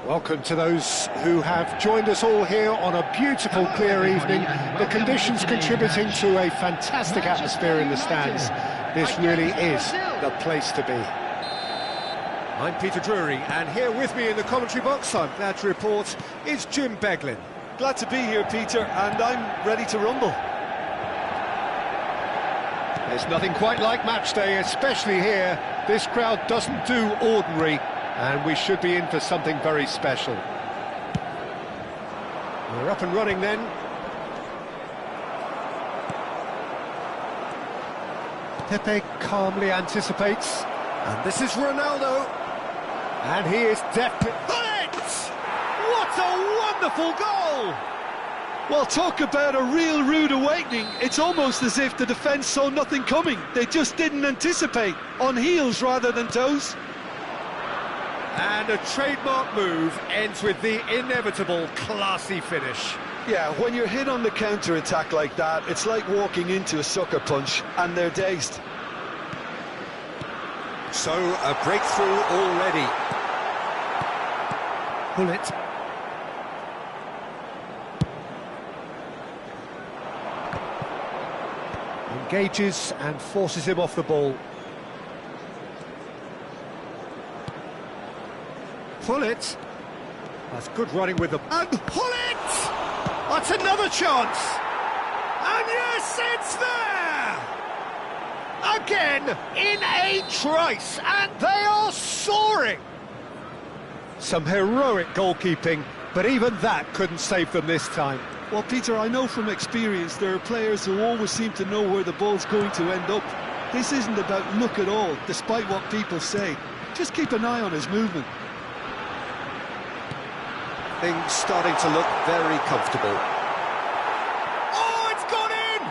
Welcome to those who have joined us all here on a beautiful, clear evening. The conditions contributing to a fantastic atmosphere in the stands. This really is the place to be. I'm Peter Drury, and here with me in the commentary box, I'm glad to report, is Jim Beglin. Glad to be here, Peter, and I'm ready to rumble. There's nothing quite like match day, especially here. This crowd doesn't do ordinary, and we should be in for something very special. We're up and running then. Pepe calmly anticipates, and this is Ronaldo, and he is definitely... What a wonderful goal! Well, talk about a real rude awakening. It's almost as if the defence saw nothing coming. They just didn't anticipate, on heels rather than toes. And a trademark move ends with the inevitable classy finish. Yeah, when you're hit on the counter-attack like that, it's like walking into a sucker punch, and they're dazed. So, a breakthrough already. Pull it. Engages and forces him off the ball. Pull it. That's good running with the... And pull it! That's another chance! And yes, it's there! Again, in a trice, and they are soaring! Some heroic goalkeeping, but even that couldn't save them this time. Well, Peter, I know from experience there are players who always seem to know where the ball's going to end up. This isn't about luck at all, despite what people say. Just keep an eye on his movement. Things starting to look very comfortable. Oh, it's gone in!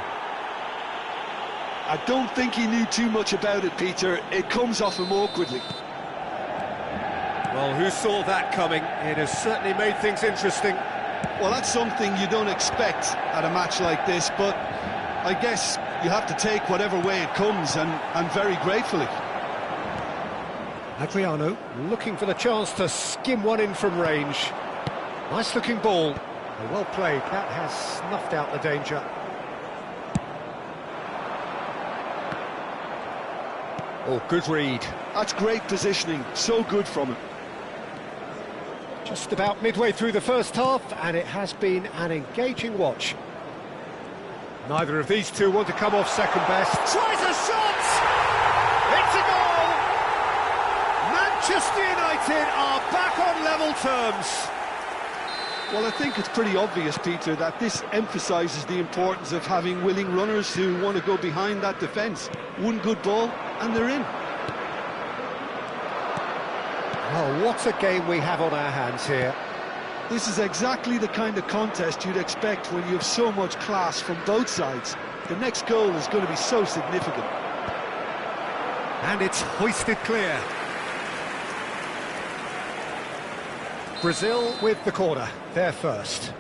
I don't think he knew too much about it, Peter. It comes off him awkwardly. Well, who saw that coming? It has certainly made things interesting. Well, that's something you don't expect at a match like this, but I guess you have to take whatever way it comes, and very gratefully. Adriano looking for the chance to skim one in from range. Nice looking ball. Well played. That has snuffed out the danger. Oh, good read. That's great positioning. So good from him. Just about midway through the first half, and it has been an engaging watch. Neither of these two want to come off second best. Tries a shot! It's a goal! Manchester United are back on level terms. Well, I think it's pretty obvious, Peter, that this emphasises the importance of having willing runners who want to go behind that defence. One good ball, and they're in. Oh, what a game we have on our hands here. This is exactly the kind of contest you'd expect when you have so much class from both sides. The next goal is going to be so significant. And it's hoisted clear. Brazil with the corner, they're first.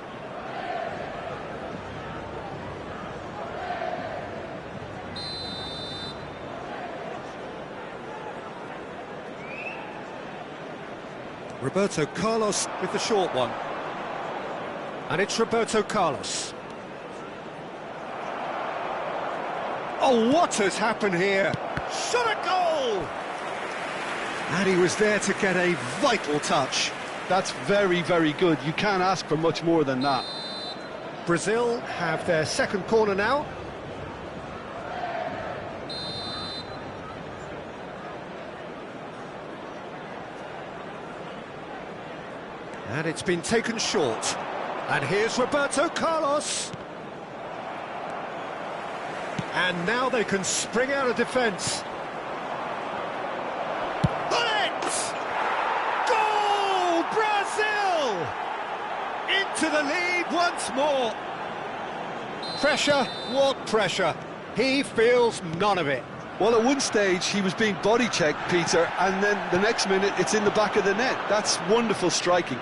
Roberto Carlos with the short one. And it's Roberto Carlos. Oh, what has happened here? Shot a goal! And he was there to get a vital touch. That's very, very good. You can't ask for much more than that. Brazil have their second corner now. And it's been taken short. And here's Roberto Carlos. And now they can spring out of defence. Goal! Brazil! Into the lead once more. Pressure? What pressure? He feels none of it. Well, at one stage he was being body checked, Peter, and then the next minute it's in the back of the net. That's wonderful striking.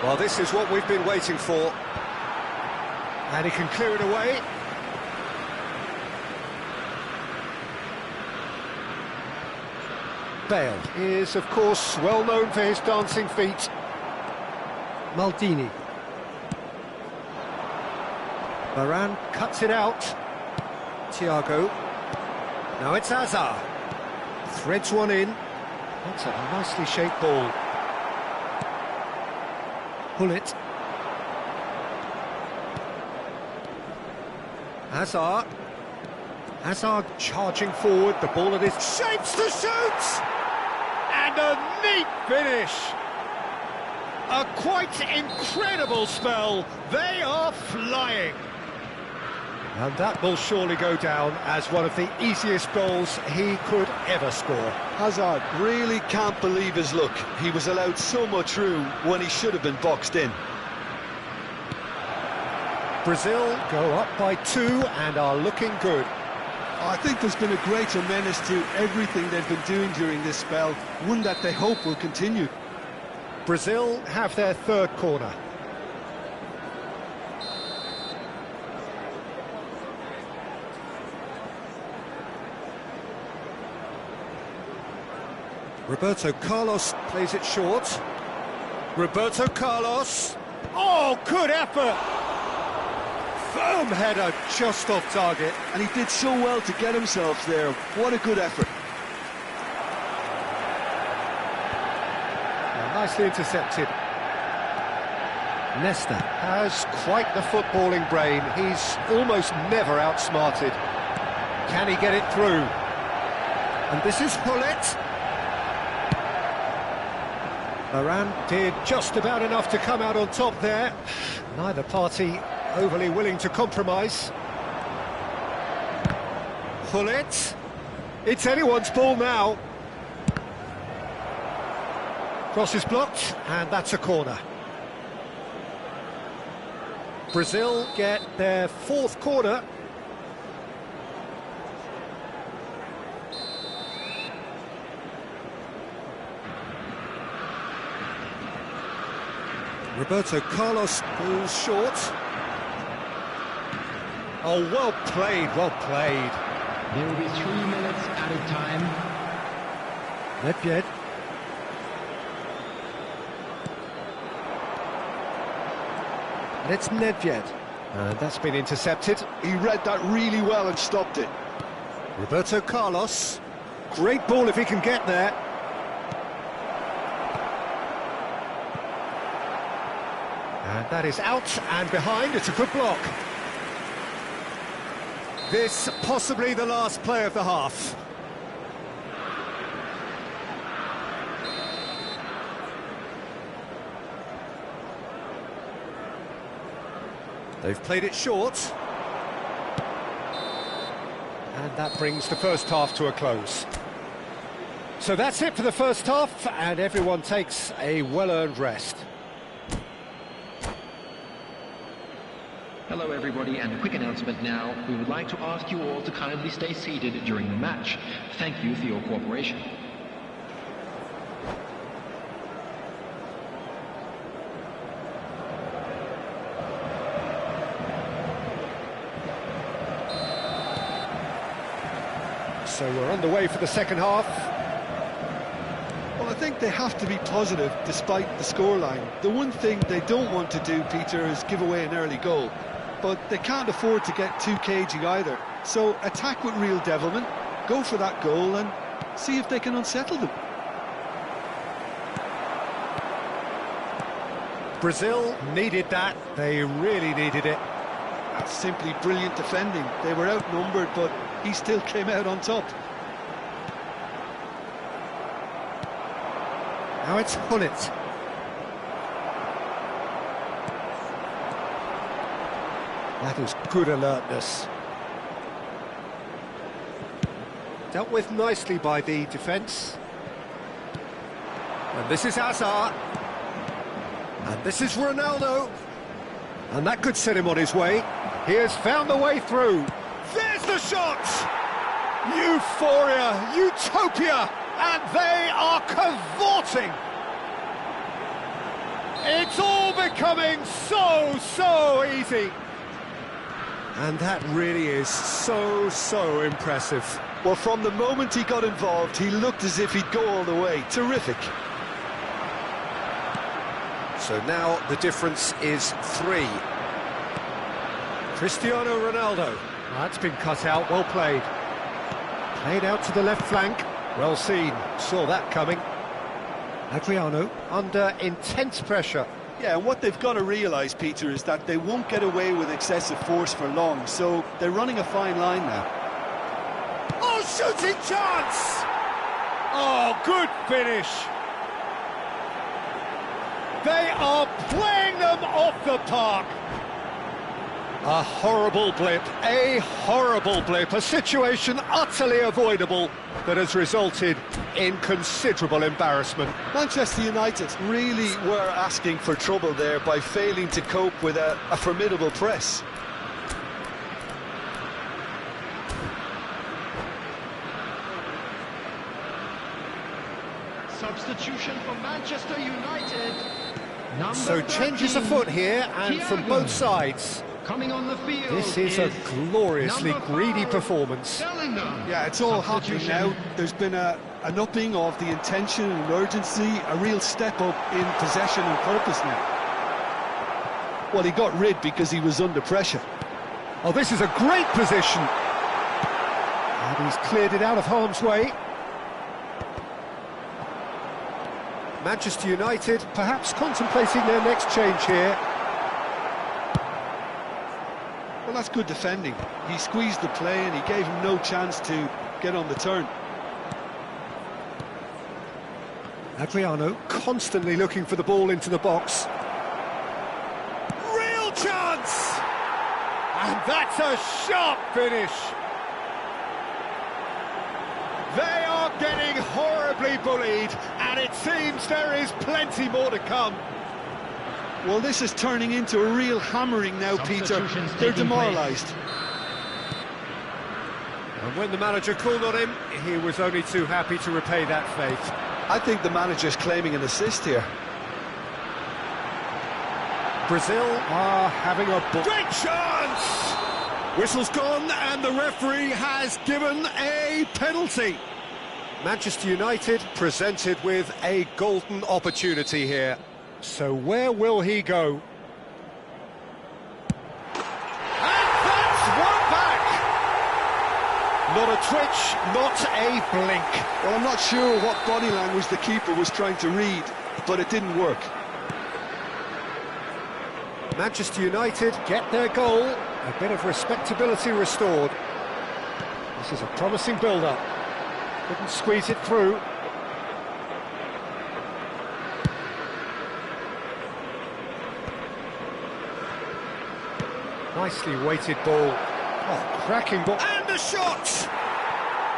Well, this is what we've been waiting for. And he can clear it away. Bale is, of course, well known for his dancing feet. Maldini. Varane cuts it out. Thiago. Now it's Hazard. Threads one in. That's a nicely shaped ball. Pull it. Hazard. Hazard charging forward, the ball at his shapes to shoot! And a neat finish! A quite incredible spell. They are flying. And that will surely go down as one of the easiest goals he could ever score. Hazard really can't believe his luck. He was allowed so much room when he should have been boxed in. Brazil go up by 2 and are looking good. I think there's been a greater menace to everything they've been doing during this spell, one that they hope will continue. Brazil have their third corner. Roberto Carlos plays it short. Roberto Carlos. Oh, good effort! Firm header just off target. And he did so well to get himself there. What a good effort. Nicely intercepted. Nesta has quite the footballing brain. He's almost never outsmarted. Can he get it through? And this is Hullet. Varane did just about enough to come out on top there. Neither party overly willing to compromise. Hullet. It's anyone's ball now. Cross is blocked, and that's a corner. Brazil get their fourth corner. Roberto Carlos goes short. Oh, well played, well played. There will be 3 minutes added time. Nedved. And it's Nedved. And that's been intercepted. He read that really well and stopped it. Roberto Carlos. Great ball if he can get there. And that is out and behind. It's a good block. This possibly the last play of the half. They've played it short. And that brings the first half to a close. So that's it for the first half, and everyone takes a well-earned rest. Hello everybody, and a quick announcement now. We would like to ask you all to kindly stay seated during the match. Thank you for your cooperation. So we're on the way for the second half. Well, I think they have to be positive despite the scoreline. The one thing they don't want to do, Peter, is give away an early goal. But they can't afford to get too cagey either. So attack with real devilment, go for that goal and see if they can unsettle them. Brazil needed that. They really needed it. That's simply brilliant defending. They were outnumbered, but he still came out on top. Now it's Hullet. That is good alertness. Dealt with nicely by the defence. And this is Hazard. And this is Ronaldo. And that could set him on his way. He has found the way through. There's the shot! Euphoria, utopia, and they are cavorting. It's all becoming so easy. And that really is so impressive. Well, from the moment he got involved, he looked as if he'd go all the way. Terrific. So now the difference is 3. Cristiano Ronaldo. That's been cut out, well played. Played out to the left flank. Well seen, saw that coming. Adriano under intense pressure. Yeah, and what they've got to realise, Peter, is that they won't get away with excessive force for long, so they're running a fine line now. Oh, shooting chance! Oh, good finish. They are playing them off the park. A horrible blip, a situation utterly avoidable that has resulted in considerable embarrassment. Manchester United really were asking for trouble there by failing to cope with a formidable press. Substitution for Manchester United. So changes afoot here, and from both sides. Coming on the field. This is a gloriously greedy performance. Yeah, it's all happening now. There's been an upping of the intention and urgency, a real step up in possession and purpose now. Well, he got rid because he was under pressure. Oh, this is a great position. And he's cleared it out of harm's way. Manchester United perhaps contemplating their next change here. Well, that's good defending. He squeezed the play and he gave him no chance to get on the turn. Adriano constantly looking for the ball into the box. Real chance! And that's a sharp finish. They are getting horribly bullied, and it seems there is plenty more to come. Well, this is turning into a real hammering now, Peter. They're demoralised. And when the manager called on him, he was only too happy to repay that faith. I think the manager's claiming an assist here. Brazil are having a great chance! Whistle's gone, and the referee has given a penalty. Manchester United presented with a golden opportunity here. So where will he go? And that's one back! Not a twitch, not a blink. Well, I'm not sure what body language the keeper was trying to read, but it didn't work. Manchester United get their goal, a bit of respectability restored. This is a promising build-up. Couldn't squeeze it through. Nicely weighted ball. Oh, cracking ball. And the shot!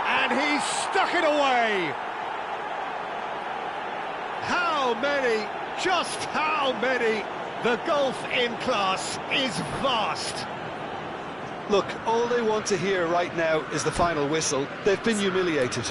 And he's stuck it away! How many? Just how many? The gulf in class is vast. Look, all they want to hear right now is the final whistle. They've been humiliated.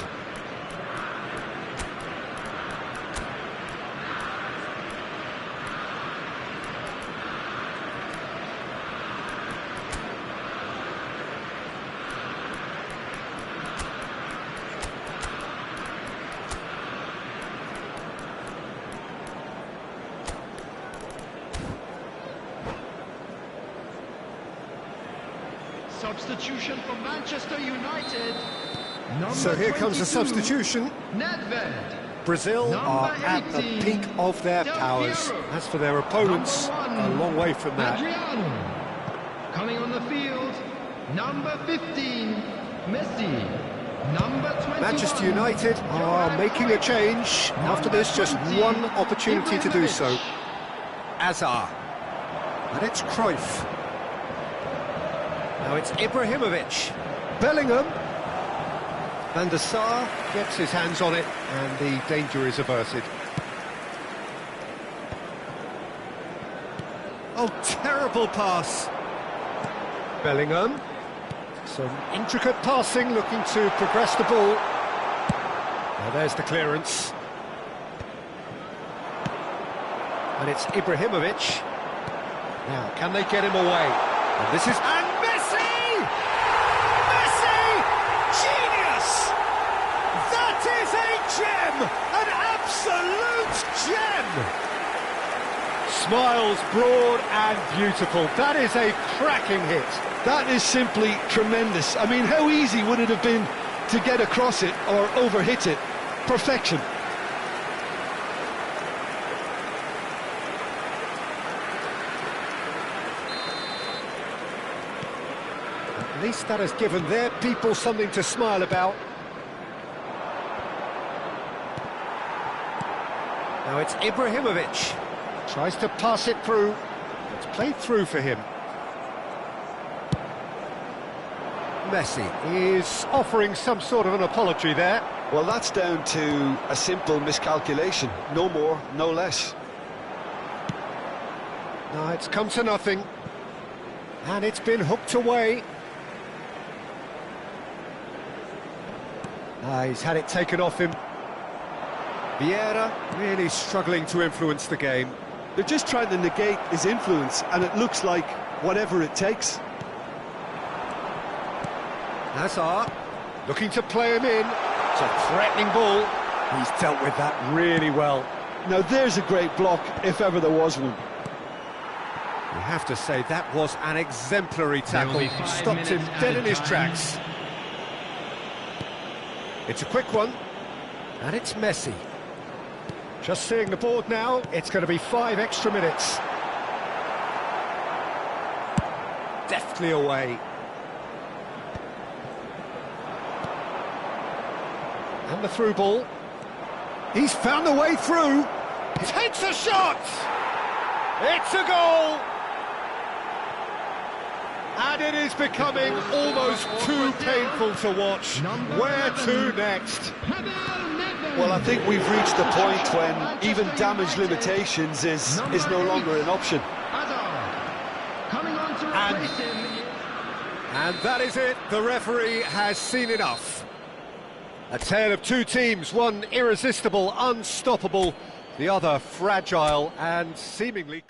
Substitution for Manchester United. So here comes the substitution. Nedved. Brazil are at the peak of their powers. As for their opponents, a long way from that. Adriano. Coming on the field, number 15, Messi. Number 21. Manchester United are making a change. After this, just one opportunity to do so. Azar. And it's Cruyff. Now it's Ibrahimovic. Bellingham. Van der Sar gets his hands on it, and the danger is averted. Oh, terrible pass. Bellingham. Some intricate passing, looking to progress the ball. Now there's the clearance. And it's Ibrahimovic. Now, can they get him away? And this is... And Messi! Messi! Genius! smiles broad and beautiful. That is a cracking hit. That is simply tremendous. I mean, how easy would it have been to get across it or overhit it? Perfection. At least that has given their people something to smile about. Now it's Ibrahimovic. Tries to pass it through. It's played through for him. Messi is offering some sort of an apology there. Well, that's down to a simple miscalculation. No more, no less. No, it's come to nothing. And it's been hooked away. He's had it taken off him. Vieira really struggling to influence the game. They're just trying to negate his influence, and it looks like whatever it takes. Hazard looking to play him in. It's a threatening ball. He's dealt with that really well. Now there's a great block, if ever there was one. You have to say that was an exemplary tackle. Stopped him dead in his tracks. It's a quick one. And it's Messi. Just seeing the board now, it's going to be 5 extra minutes. Deftly away. And the through ball. He's found the way through. Takes a shot! It's a goal! And it is becoming almost too painful to watch. Where to next? Well, I think we've reached the point when even damage limitations is no longer an option. And that is it. The referee has seen enough. A tale of two teams, one irresistible, unstoppable, the other fragile and seemingly...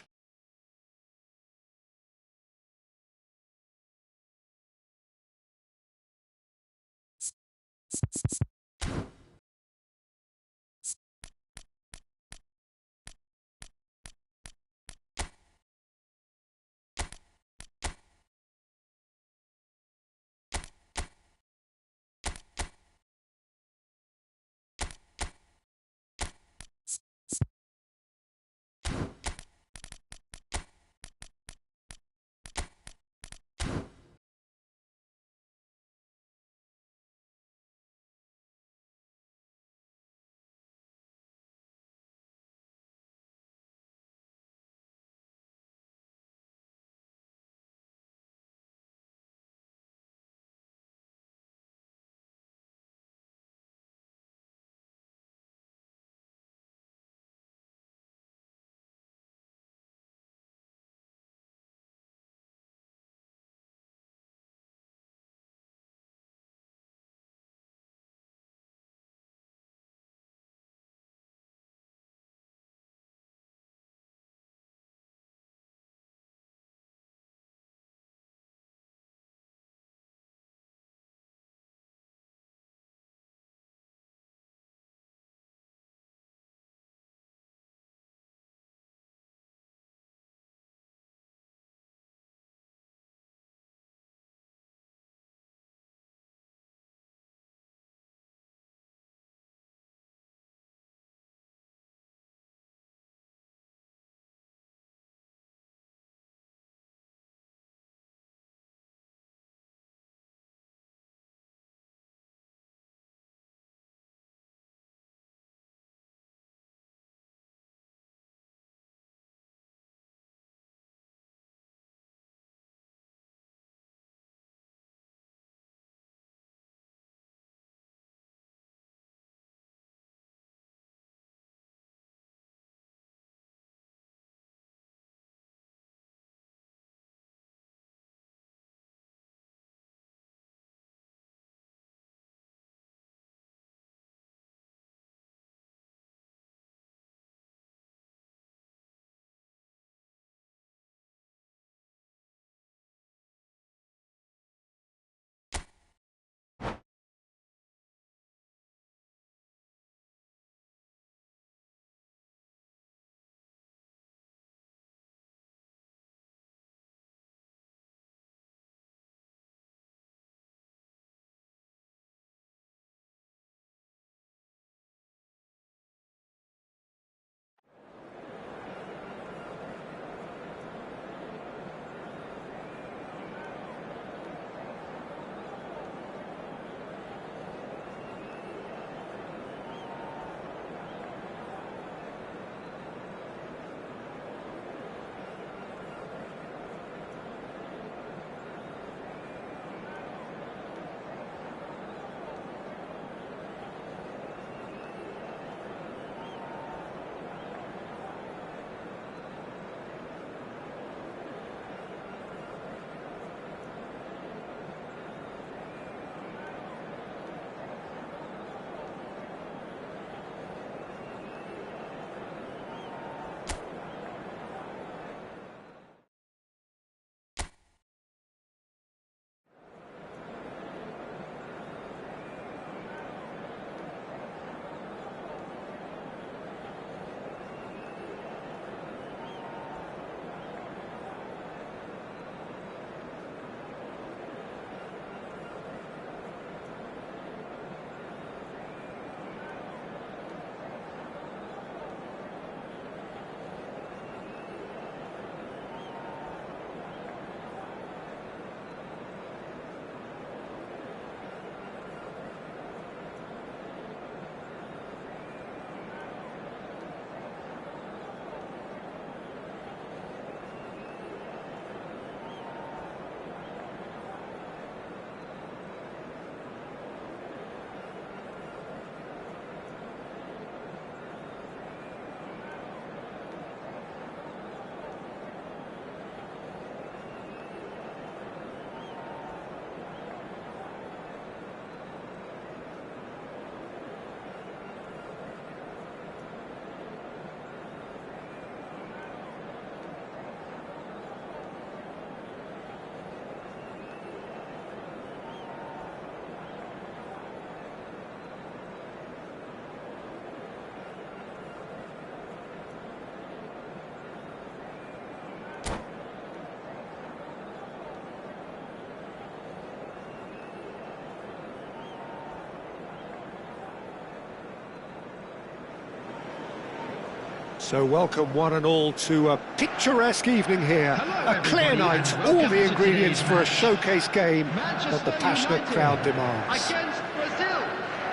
So welcome one and all to a picturesque evening here. Hello, a clear everybody, night, and all welcome the to ingredients today's for a match. showcase game Manchester that the passionate United crowd demands. Against Brazil.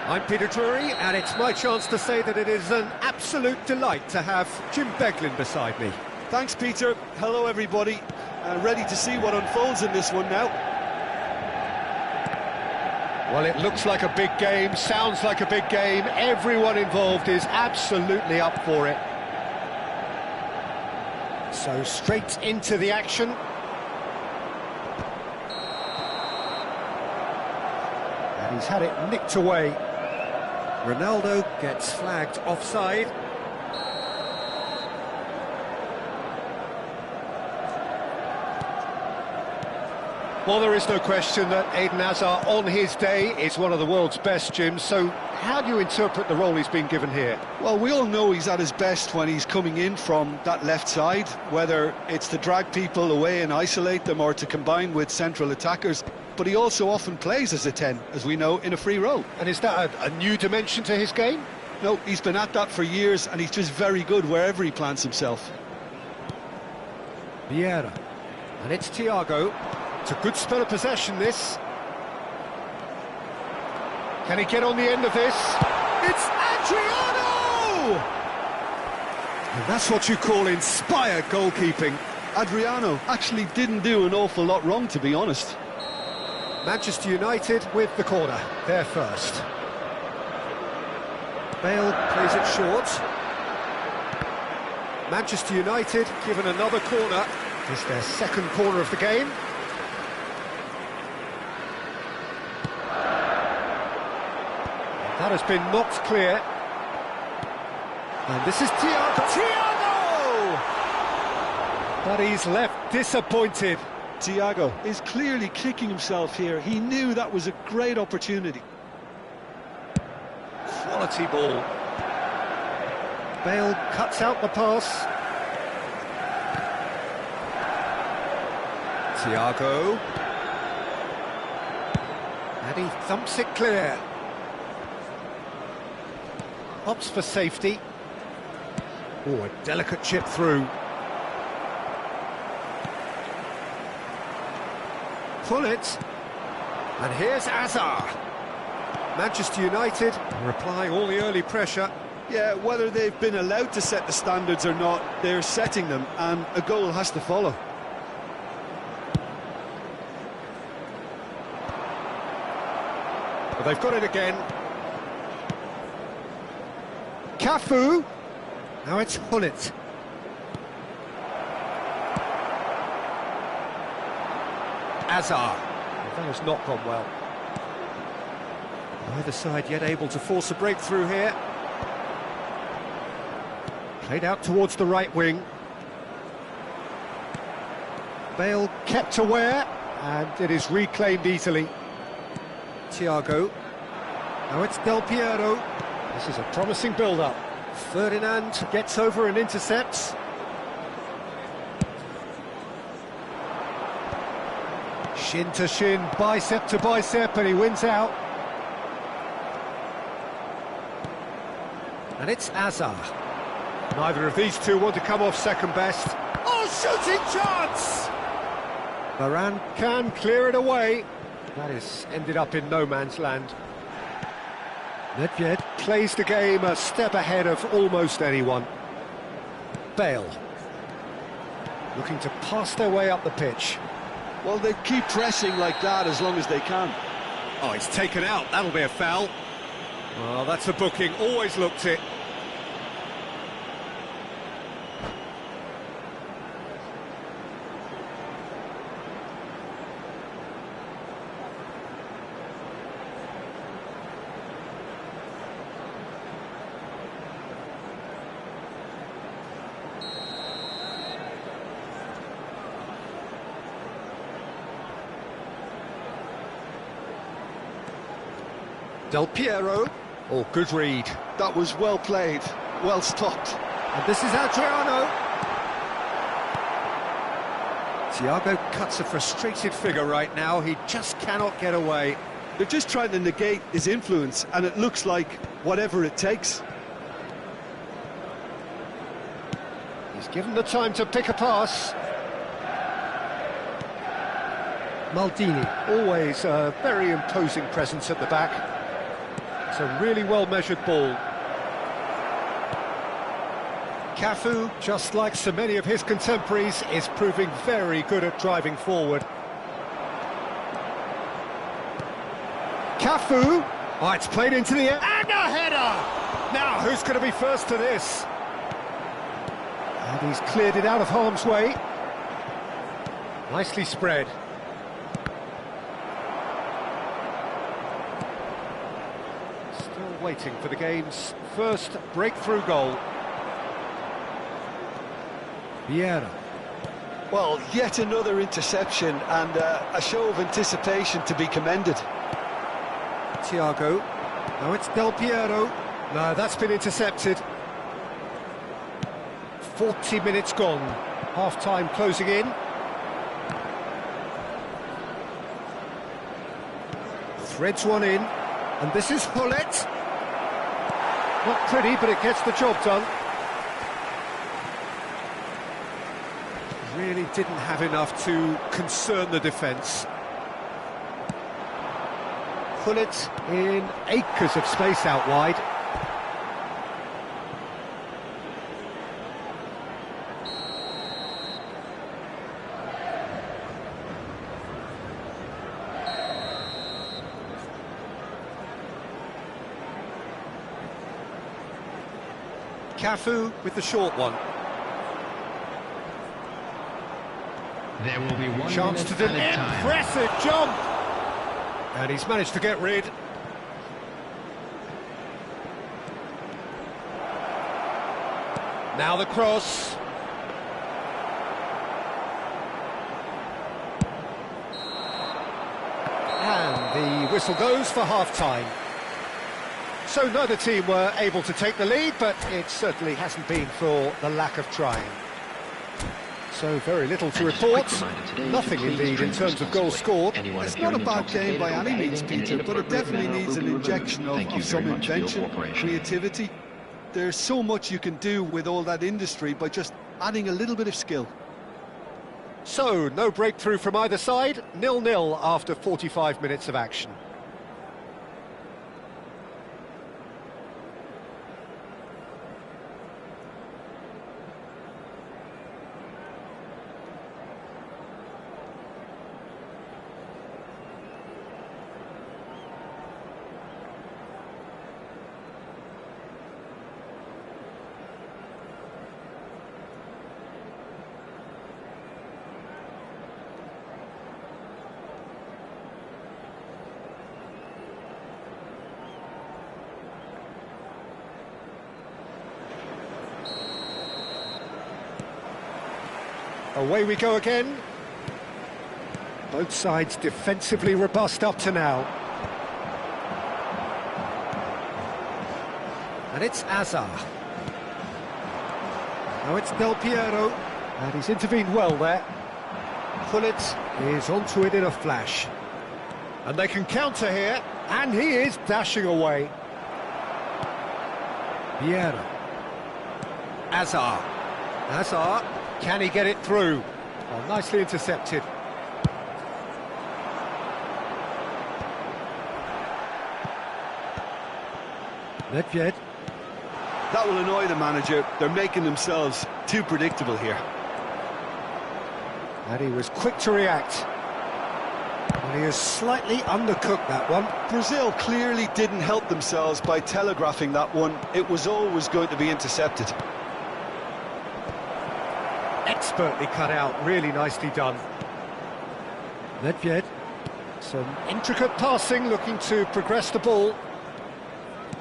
I'm Peter Drury, and it's my chance to say that it is an absolute delight to have Jim Beglin beside me. Thanks, Peter. Hello, everybody. Ready to see what unfolds in this one now. Well, it looks like a big game, sounds like a big game. Everyone involved is absolutely up for it. So straight into the action. And he's had it nicked away. Ronaldo gets flagged offside. Well, there is no question that Eden Hazard, on his day, is one of the world's best, Jim. So how do you interpret the role he's been given here? Well, we all know he's at his best when he's coming in from that left side, whether it's to drag people away and isolate them or to combine with central attackers. But he also often plays as a 10, as we know, in a free role. And is that a new dimension to his game? No, he's been at that for years, and he's just very good wherever he plants himself. Vieira. And it's Thiago. It's a good spell of possession, this. Can he get on the end of this? It's Adriano! And that's what you call inspired goalkeeping. Adriano actually didn't do an awful lot wrong, to be honest. Manchester United with the corner, there first. Bale plays it short. Manchester United given another corner. It's their second corner of the game. That has been knocked clear. And this is Thiago. Thiago! But he's left disappointed. Thiago is clearly kicking himself here. He knew that was a great opportunity. Quality ball. Bale cuts out the pass. Thiago. And he thumps it clear. Opts for safety. Oh, a delicate chip through. Pull it. And here's Hazard. Manchester United are applying all the early pressure. Yeah, whether they've been allowed to set the standards or not, they're setting them, and a goal has to follow. But they've got it again. Cafu. Now it's Hullet. Hazard. That has not gone well. Neither side yet able to force a breakthrough here. Played out towards the right wing. Bale kept aware, and it is reclaimed easily. Thiago. Now it's Del Piero. This is a promising build-up. Ferdinand gets over and intercepts. Shin to shin, bicep to bicep, and he wins out. And it's Hazard. Neither of these two want to come off second best. Oh, shooting chance! Varane can clear it away. That is ended up in no man's land. Nedved plays the game a step ahead of almost anyone. Bale. Looking to pass their way up the pitch. Well, they keep pressing like that as long as they can. Oh, it's taken out. That'll be a foul. Well, that's a booking. Always looked it. Del Piero. Oh, good read. That was well played, well stopped. And this is Adriano. Thiago cuts a frustrated figure right now. He just cannot get away. They're just trying to negate his influence, and it looks like whatever it takes. He's given the time to pick a pass. Maldini, always a very imposing presence at the back. It's a really well-measured ball. Cafu, just like so many of his contemporaries, is proving very good at driving forward. Cafu! Oh, it's played into the air, and a header! Now, who's going to be first to this? And he's cleared it out of harm's way. Nicely spread. Still waiting for the game's first breakthrough goal. Vieira. Well, yet another interception and a show of anticipation to be commended. Thiago. Now it's Del Piero. No, that's been intercepted. 40 minutes gone. Half-time closing in. Threads one in. And this is Hullet. Not pretty, but it gets the job done. Really didn't have enough to concern the defence. Hullet in acres of space out wide. Cafu with the short one. There will be one Chance to do an impressive jump! And he's managed to get rid. Now the cross. And the whistle goes for half-time. So neither team were able to take the lead, but it certainly hasn't been for the lack of trying. So very little to report. Nothing indeed in terms of goals scored. It's not a bad game by any means, Peter, but it definitely needs an injection of some invention, creativity. There's so much you can do with all that industry by just adding a little bit of skill. So, no breakthrough from either side, 0-0 after 45 minutes of action. Away we go again. Both sides defensively robust up to now. And it's Azar. Now it's Del Piero. And he's intervened well there. Hullet is onto it in a flash. And they can counter here. And he is dashing away. Vieira. Azar. Azar. Can he get it through? Oh, nicely intercepted. Nedved. That will annoy the manager. They're making themselves too predictable here. And he was quick to react. And he has slightly undercooked that one. Brazil clearly didn't help themselves by telegraphing that one. It was always going to be intercepted. Expertly cut out, really nicely done. Nedved. Some intricate passing, looking to progress the ball.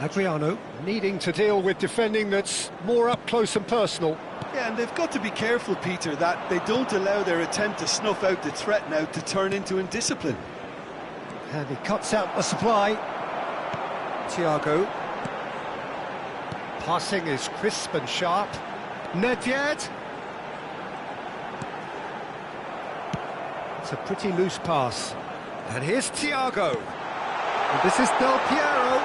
Adriano needing to deal with defending that's more up close and personal. Yeah, and they've got to be careful, Peter, that they don't allow their attempt to snuff out the threat now to turn into indiscipline. And he cuts out the supply. Thiago. Passing is crisp and sharp. Nedved. It's a pretty loose pass. And here's Thiago. And this is Del Piero.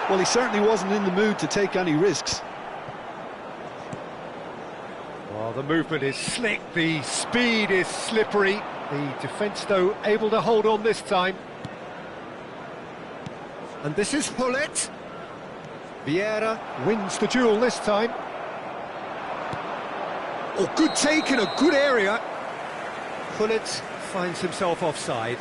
Well, he certainly wasn't in the mood to take any risks. Well, the movement is slick, the speed is slippery. The defence, though, able to hold on this time. And this is Hullet. Vieira wins the duel this time. Oh, good take in a good area. Hullet finds himself offside.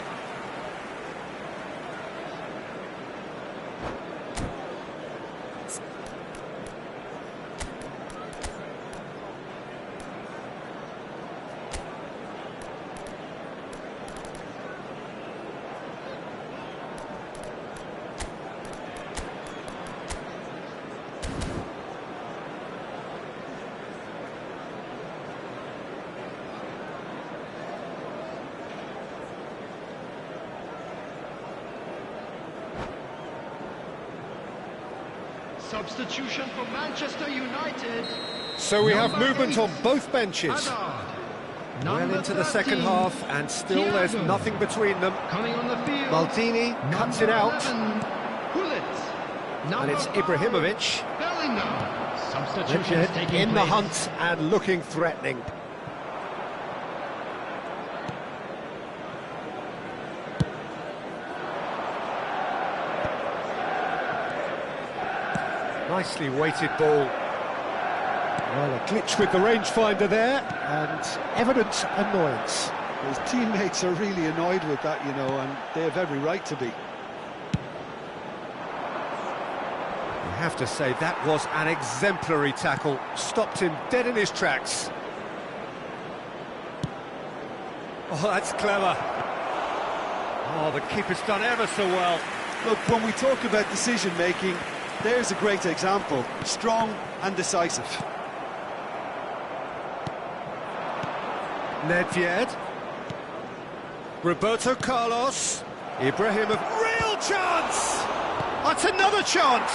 Substitution for Manchester United. So we have Number movement 8, on both benches. Hazard. Well Number into the second 13, half, and still there's Thiago. nothing between them. Coming on the field. Maldini cuts it Number out, 11, Hullet. and Number it's 5, Ibrahimovic. Bellingham. Substitution is Richard taking in the place. hunt and looking threatening. Nicely weighted ball. Well, a glitch with the rangefinder there, and evident annoyance. His teammates are really annoyed with that, you know, and they have every right to be. You have to say that was an exemplary tackle. Stopped him dead in his tracks. Oh, that's clever. Oh, the keeper's done ever so well. Look, when we talk about decision-making, there's a great example. Strong and decisive. Nedved. Roberto Carlos. Ibrahimovic. Real chance! That's another chance!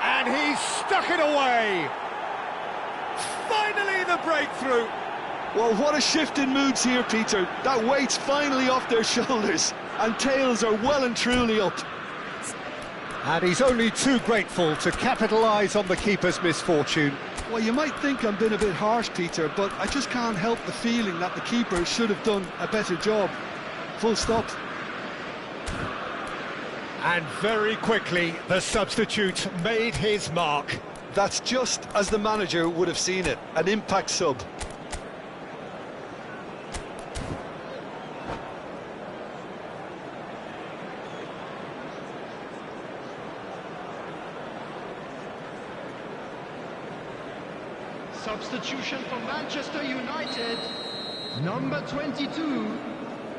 And he's stuck it away. Finally the breakthrough. Well, what a shift in moods here, Peter. That weight's finally off their shoulders, and tails are well and truly up. And he's only too grateful to capitalise on the keeper's misfortune. Well, you might think I'm being a bit harsh, Peter, but I just can't help the feeling that the keeper should have done a better job. Full stop. And very quickly, the substitute made his mark. That's just as the manager would have seen it, an impact sub. Substitution for Manchester United. Number 22,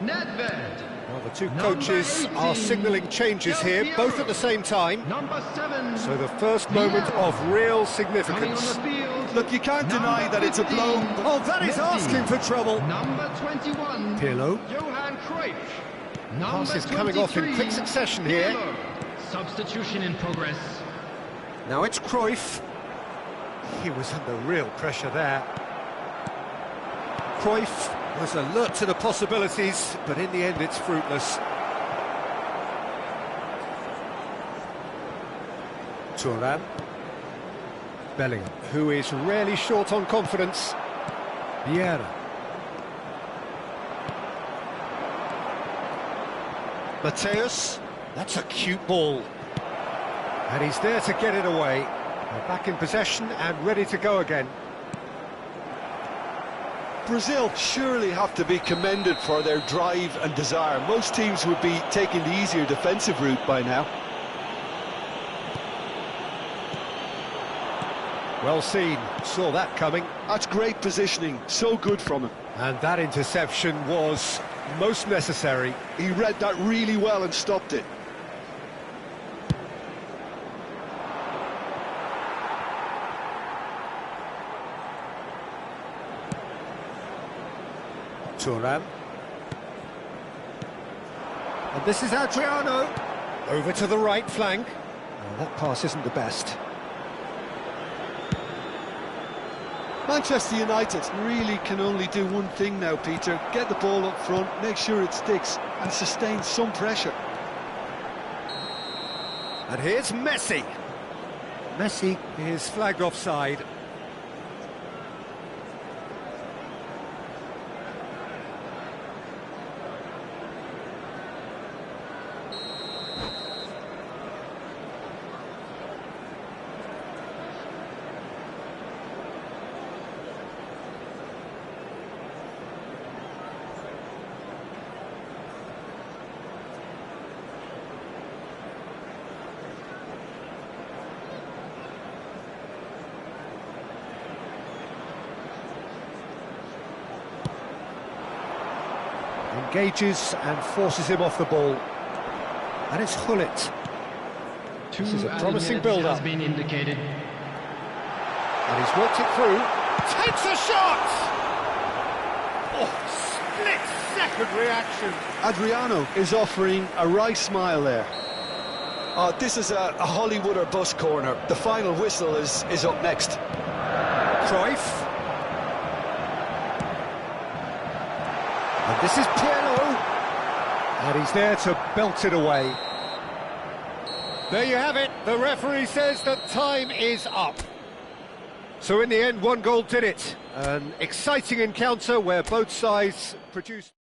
Nedved. Well, the two Number coaches 18, are signalling changes here, Del both Piero. at the same time. Number 7, So the first moment of real coming on significance. the field. Look, you can't deny that it's a blow. Oh, that is Messi. asking for trouble. Number 21, Pirlo. Johan Cruyff. Number Passes coming off in 23, quick succession here. Pirlo. Substitution in progress. Now it's Cruyff. He was under real pressure there. Cruyff was alert to the possibilities, but in the end it's fruitless. Thuram. Bellingham, who is rarely short on confidence. Vieira. Mateus. That's a cute ball. And he's there to get it away. They're back in possession and ready to go again. Brazil surely have to be commended for their drive and desire. Most teams would be taking the easier defensive route by now. Well seen, saw that coming. That's great positioning, so good from him. And that interception was most necessary. He read that really well and stopped it. Thuram. And this is Adriano. Over to the right flank. Oh, that pass isn't the best. Manchester United really can only do one thing now, Peter. Get the ball up front, make sure it sticks, and sustain some pressure. And here's Messi. Messi is flagged offside. Engages and forces him off the ball. And it's Hullet. This is a promising build-up. Has been indicated. And he's worked it through. Takes a shot! Oh, split-second reaction. Adriano is offering a wry smile there. Oh, this is a Hollywood or bust corner. The final whistle is up next. Cruyff. And this is Pirlo. And he's there to belt it away. There you have it. The referee says that time is up. So in the end, one goal did it. An exciting encounter where both sides produced...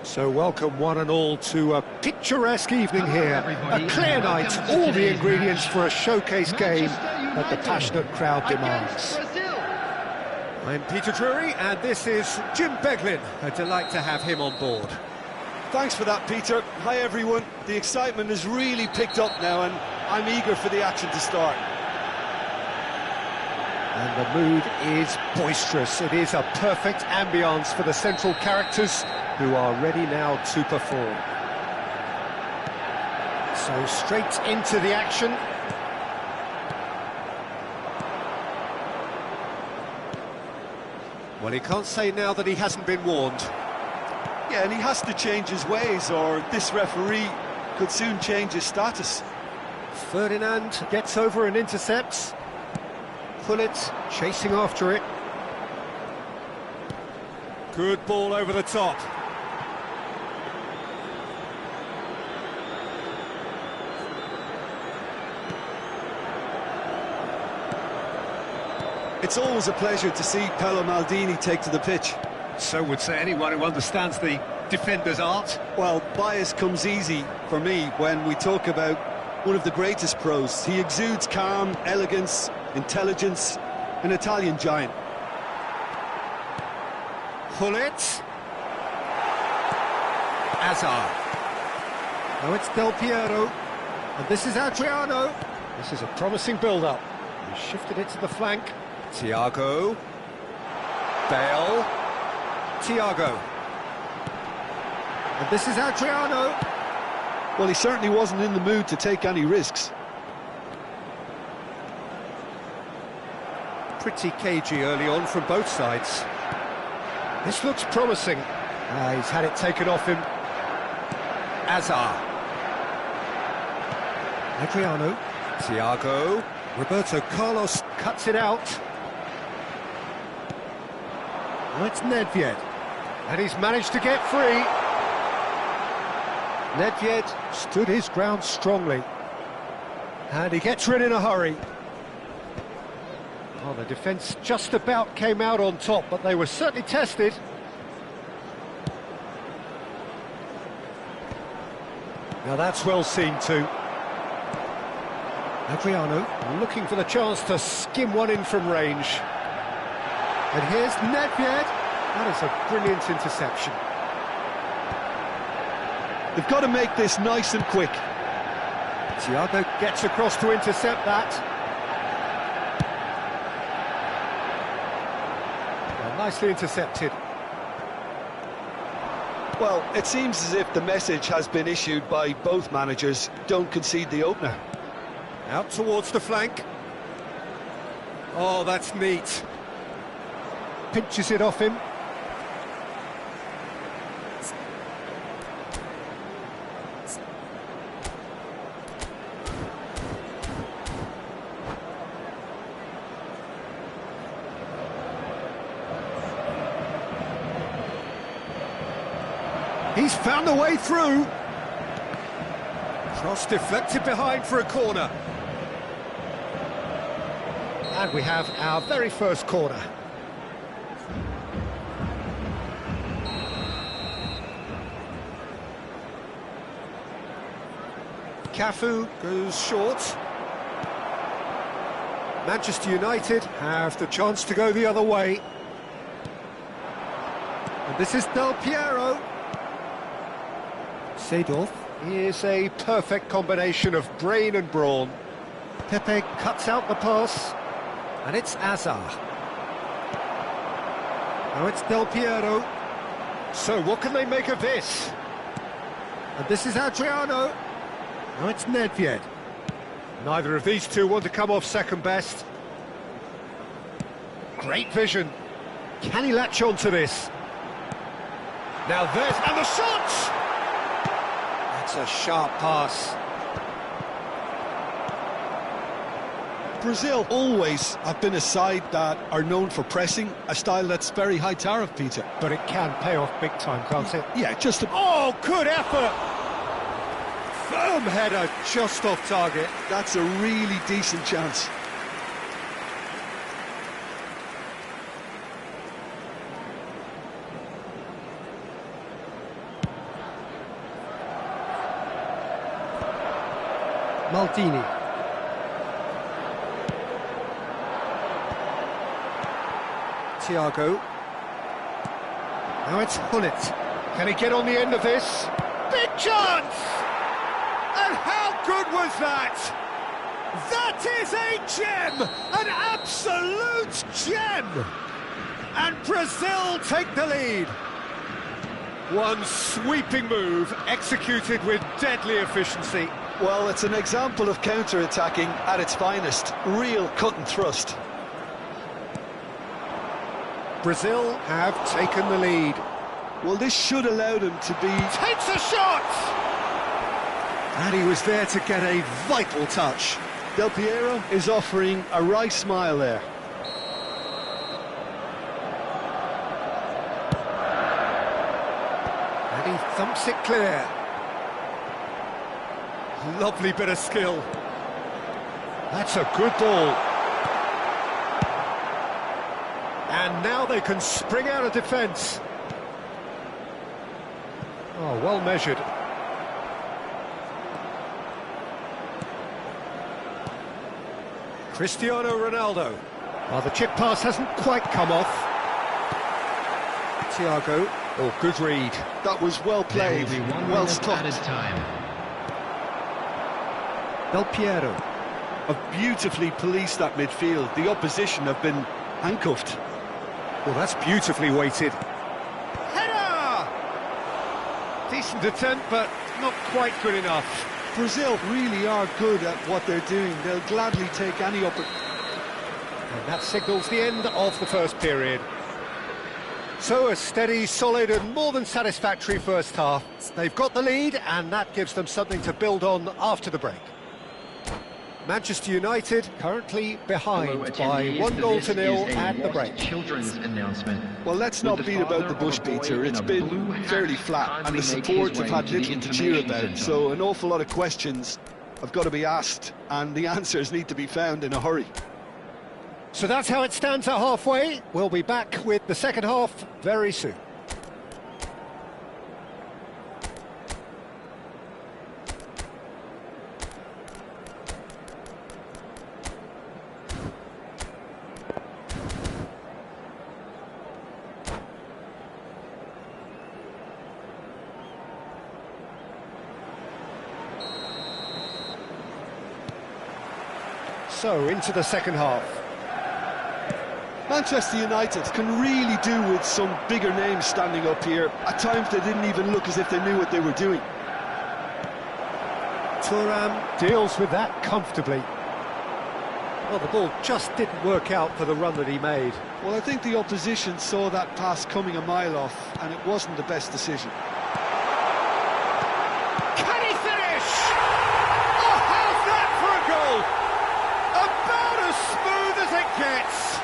So welcome one and all to a picturesque evening here. A clear night, all the ingredients for a showcase game that the passionate crowd demands. I'm Peter Drury and this is Jim Beglin. A delight to have him on board. Thanks for that, Peter. Hi everyone. The excitement has really picked up now and I'm eager for the action to start. And the mood is boisterous. It is a perfect ambience for the central characters who are ready now to perform. So straight into the action. Well, he can't say now that he hasn't been warned. Yeah, and he has to change his ways or this referee could soon change his status. Ferdinand gets over and intercepts. Pullet chasing after it. Good ball over the top. It's always a pleasure to see Paolo Maldini take to the pitch. So would say anyone who understands the defender's art. Well, bias comes easy for me when we talk about one of the greatest pros. He exudes calm, elegance, intelligence, an Italian giant. Pullet. Azar. Now it's Del Piero. And this is Adriano. This is a promising build-up. He shifted it to the flank. Thiago. Bale. Thiago. And this is Adriano. Well, he certainly wasn't in the mood to take any risks. Pretty cagey early on from both sides. This looks promising. He's had it taken off him. Azar. Adriano. Thiago. Roberto Carlos cuts it out. Now it's Nedved. And he's managed to get free. Nedved stood his ground strongly. And he gets rid in a hurry. Oh, the defence just about came out on top, but they were certainly tested. Now that's well seen too. Adriano looking for the chance to skim one in from range. And here's Nedved. That is a brilliant interception. They've got to make this nice and quick. Thiago gets across to intercept that. Well, nicely intercepted. Well, it seems as if the message has been issued by both managers. Don't concede the opener. Out towards the flank. Oh, that's neat. Pinches it off him. He's found a way through. Cross deflected behind for a corner. And we have our very first corner. Cafu goes short. Manchester United have the chance to go the other way. And this is Del Piero. Seedorf is a perfect combination of brain and brawn. Pepe cuts out the pass. And it's Azar. Now it's Del Piero. So what can they make of this? And this is Adriano. Now it's Nedved. Neither of these two want to come off second best. Great vision. Can he latch on to this? Now there's... and the shot! That's a sharp pass. Brazil always have been a side that are known for pressing, a style that's very high tariff, Peter. But it can pay off big time, can't it? Yeah, just a... Oh, good effort! Firm header, just off target. That's a really decent chance. Maldini. Thiago. Now it's Hullet. Can he get on the end of this? Big chance! And how good was that? That is a gem! An absolute gem! And Brazil take the lead. One sweeping move, executed with deadly efficiency. Well, it's an example of counter-attacking at its finest. Real cut and thrust. Brazil have taken the lead. Well, this should allow them to be... Takes a shot! And he was there to get a vital touch. Del Piero is offering a wry smile there. And he thumps it clear. Lovely bit of skill. That's a good ball. And now they can spring out of defence. Oh, well measured. Cristiano Ronaldo. Well, the chip pass hasn't quite come off. Thiago. Oh, good read. That was well played, well stopped. Del Piero. Have beautifully policed that midfield. The opposition have been handcuffed. Well, that's beautifully weighted. Header! Decent attempt, but not quite good enough. Brazil really are good at what they're doing. They'll gladly take any opportunity. And that signals the end of the first period. So a steady, solid and more than satisfactory first half. They've got the lead and that gives them something to build on after the break. Manchester United currently behind by 1-0 at the break. Children's announcement. Well, let's not beat about the bush, Peter. It's been fairly flat, and the support have had little to cheer about. So an awful lot of questions have got to be asked, and the answers need to be found in a hurry. So that's how it stands at halfway. We'll be back with the second half very soon. So, into the second half. Manchester United can really do with some bigger names standing up here. At times they didn't even look as if they knew what they were doing. Thuram deals with that comfortably. Well, the ball just didn't work out for the run that he made. Well, I think the opposition saw that pass coming a mile off, and it wasn't the best decision. Can he finish? Oh, how's that for a goal? About as smooth as it gets.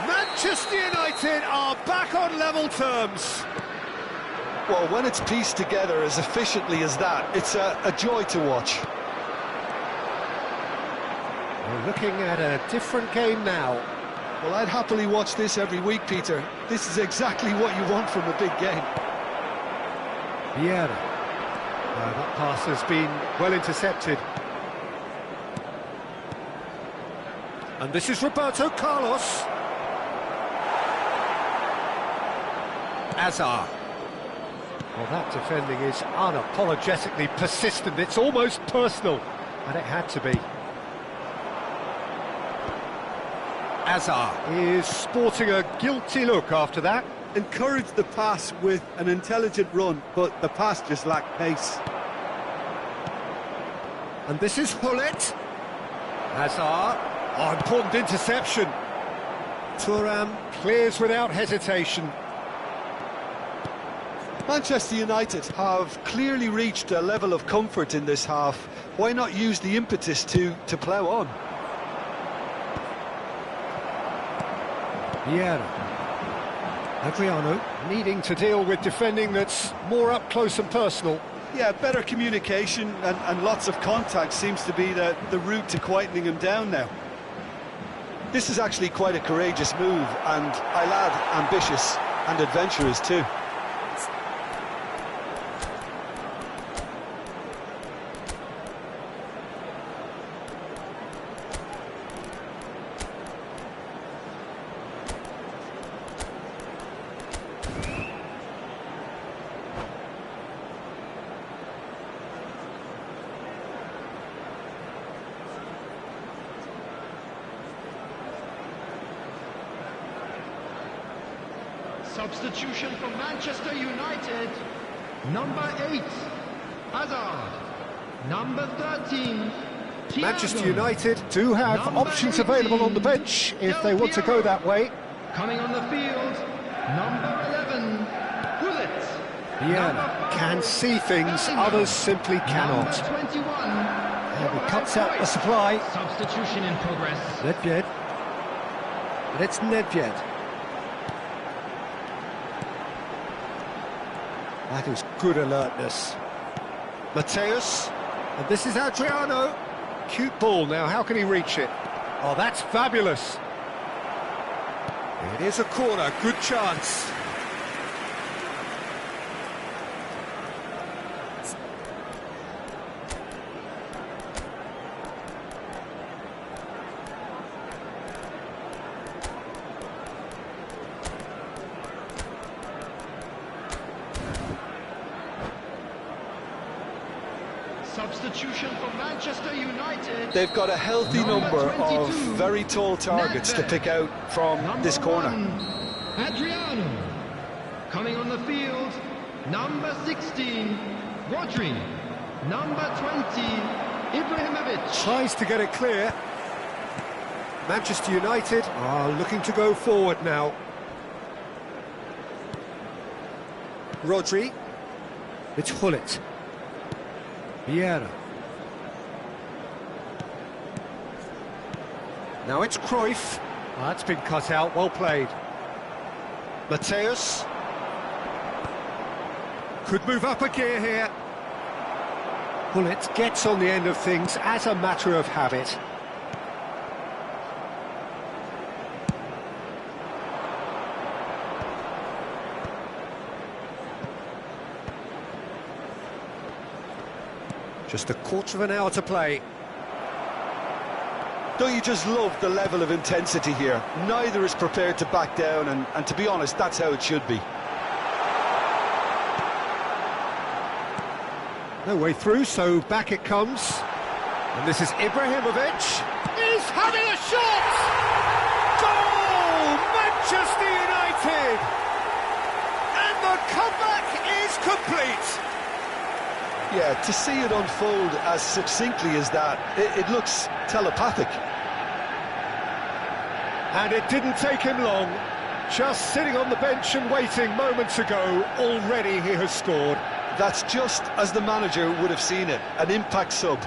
Manchester United are back on level terms. Well, when it's pieced together as efficiently as that, it's a joy to watch. We're looking at a different game now. Well, I'd happily watch this every week, Peter. This is exactly what you want from a big game. Vieira. That pass has been well intercepted. And this is Roberto Carlos. Azar. Well, that defending is unapologetically persistent. It's almost personal, and it had to be. Azar is sporting a guilty look after that. Encouraged the pass with an intelligent run, but the pass just lacked pace. And this is Hullet. Hazard. Oh, important interception. Thuram clears without hesitation. Manchester United have clearly reached a level of comfort in this half. Why not use the impetus to plough on? Vieira. Adriano needing to deal with defending that's more up close and personal. Yeah, better communication and lots of contact seems to be the route to quietening him down now. This is actually quite a courageous move, and I'll add ambitious and adventurous too. Substitution for Manchester United. Number 8, Hazard. Number 13, Thiago. Manchester United do have Number options 18, available on the bench if they want to go that way. Coming on the field, number 11, Gullit. Yeah, can see things, others simply cannot. Number 21, And he cuts out the supply. substitution in progress. Nedved. And it's Nedved. That is good alertness. Mateus. And this is Adriano. Cute ball now, how can he reach it? Oh, that's fabulous. It is a corner, good chance. Substitution for Manchester United. They've got a healthy number of 22, very tall targets to pick out from this corner. Number 1, Adriano. Coming on the field, number 16, Rodri. Number 20, Ibrahimovic. Tries to get it clear. Manchester United are looking to go forward now. Rodri. It's Gullit. Vieira. Now it's Cruyff. That's been cut out, well played. Mateus. Could move up a gear here. Gullit gets on the end of things as a matter of habit. Just a quarter of an hour to play. Don't you just love the level of intensity here? Neither is prepared to back down, and to be honest, that's how it should be. No way through, so back it comes. And this is Ibrahimovic. He's having a shot! Goal! Manchester United! And the comeback is complete! Yeah, to see it unfold as succinctly as that, it looks telepathic. And it didn't take him long. Just sitting on the bench and waiting moments ago, already he has scored. That's just as the manager would have seen it, an impact sub.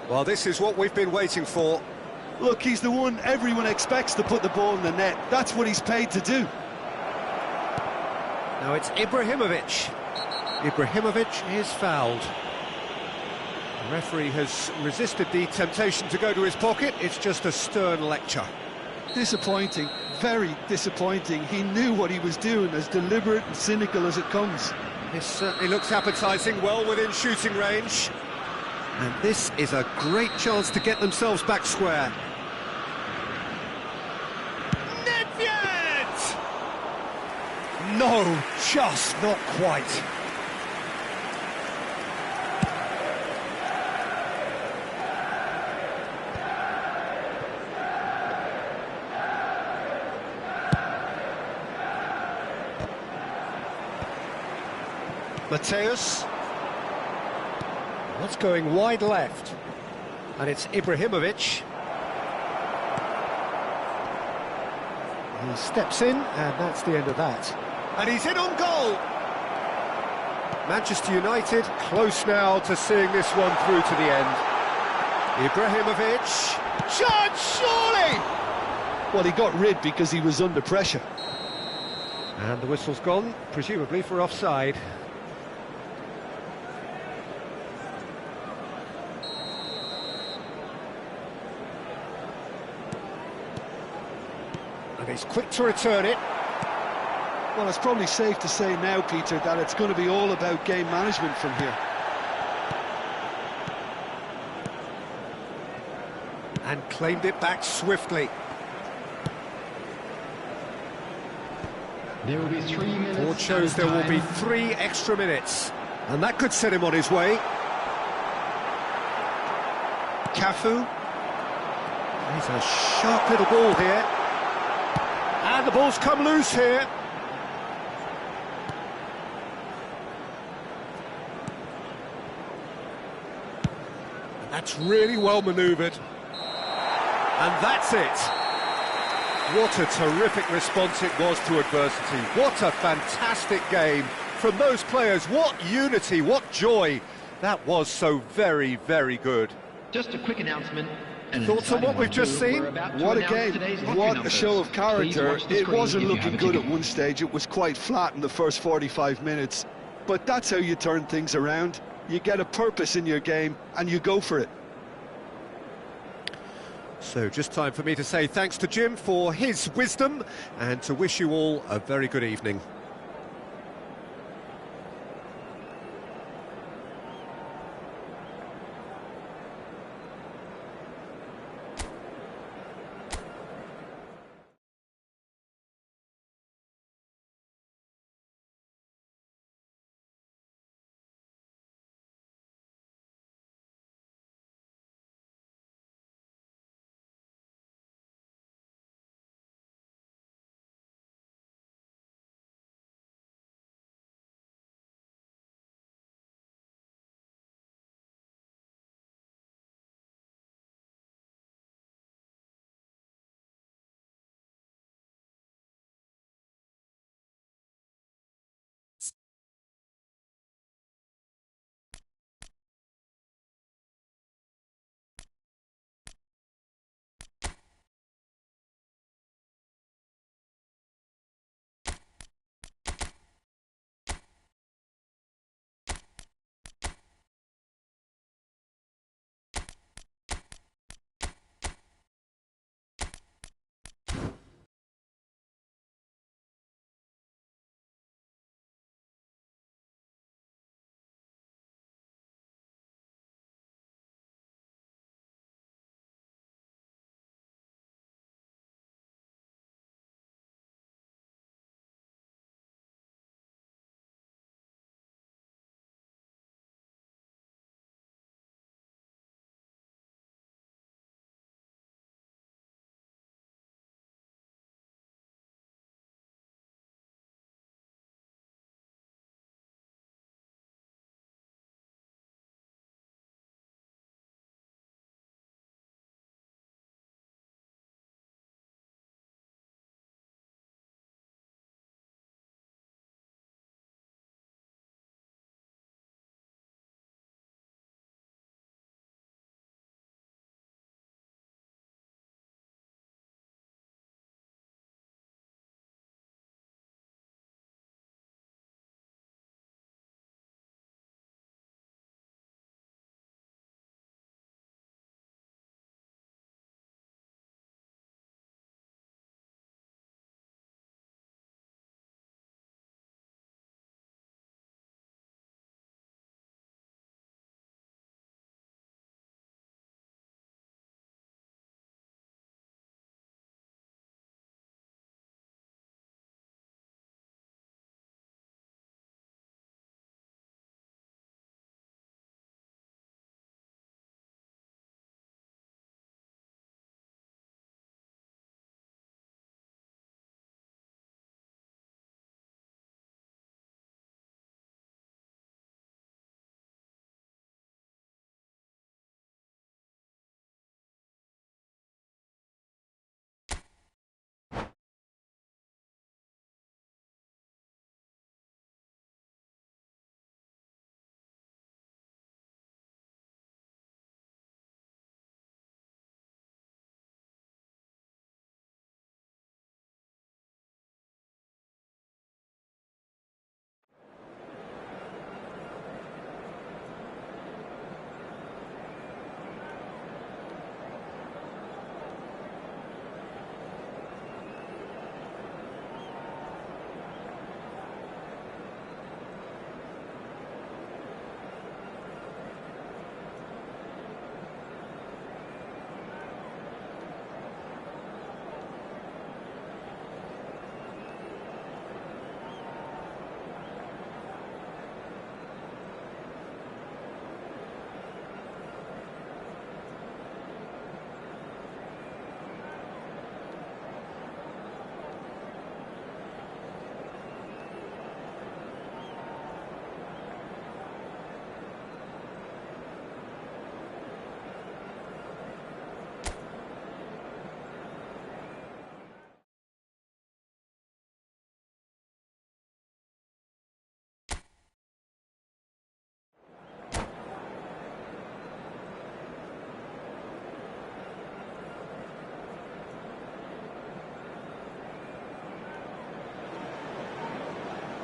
Well, this is what we've been waiting for. Look, he's the one everyone expects to put the ball in the net. That's what he's paid to do. Now it's Ibrahimovic. Ibrahimovic is fouled. The referee has resisted the temptation to go to his pocket. It's just a stern lecture. Disappointing, very disappointing. He knew what he was doing, as deliberate and cynical as it comes. This certainly looks appetising, well within shooting range. And this is a great chance to get themselves back square. Nedved! No, just not quite. Mateus. That's going wide left. And it's Ibrahimovic. He steps in, and that's the end of that. And he's in on goal! Manchester United close now to seeing this one through to the end. Ibrahimovic. Shot, surely! Well, he got rid because he was under pressure. And the whistle's gone, presumably for offside. he's quick to return it. Well, it's probably safe to say now, Peter, that it's going to be all about game management from here. And claimed it back swiftly. There will be 3 minutes. Board shows there will be 3 extra minutes. And that could set him on his way. Cafu. He's a sharp little ball here. And the ball's come loose here. And that's really well manoeuvred. And that's it. What a terrific response it was to adversity. What a fantastic game from those players. What unity, what joy. That was so very, very good. Just a quick announcement. And Thoughts on what we've just seen? What a game, what a show of character. It wasn't looking good at one stage, it was quite flat in the first 45 minutes. But that's how you turn things around. You get a purpose in your game and you go for it. So just time for me to say thanks to Jim for his wisdom and to wish you all a very good evening.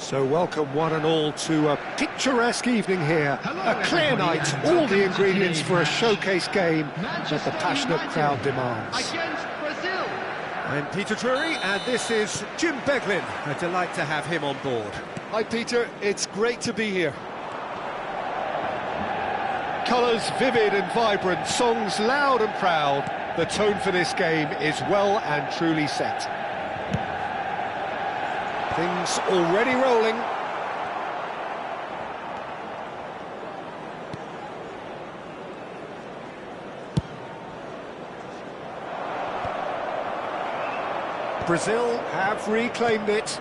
So welcome one and all to a picturesque evening here. Hello, A clear everybody, night, and all welcome the to ingredients today's for a match. showcase game that Manchester the passionate United crowd demands. Against Brazil. I'm Peter Drury and this is Jim Beglin. A delight to have him on board. Hi Peter, it's great to be here. Colours vivid and vibrant, songs loud and proud. The tone for this game is well and truly set. Things already rolling. Brazil have reclaimed it.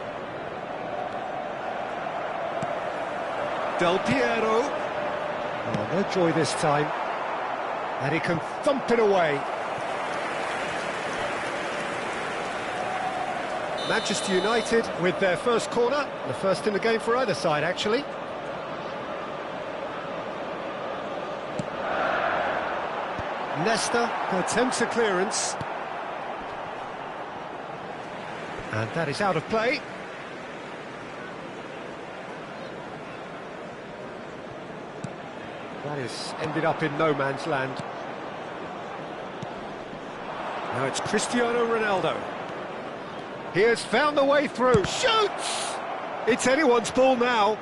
Del Piero. Oh, no joy this time. And he can thump it away. Manchester United with their first corner. The first in the game for either side, actually. Nesta attempts a clearance. And that is out of play. That is ended up in no man's land. Now it's Cristiano Ronaldo. He has found the way through. Shoots! It's anyone's ball now.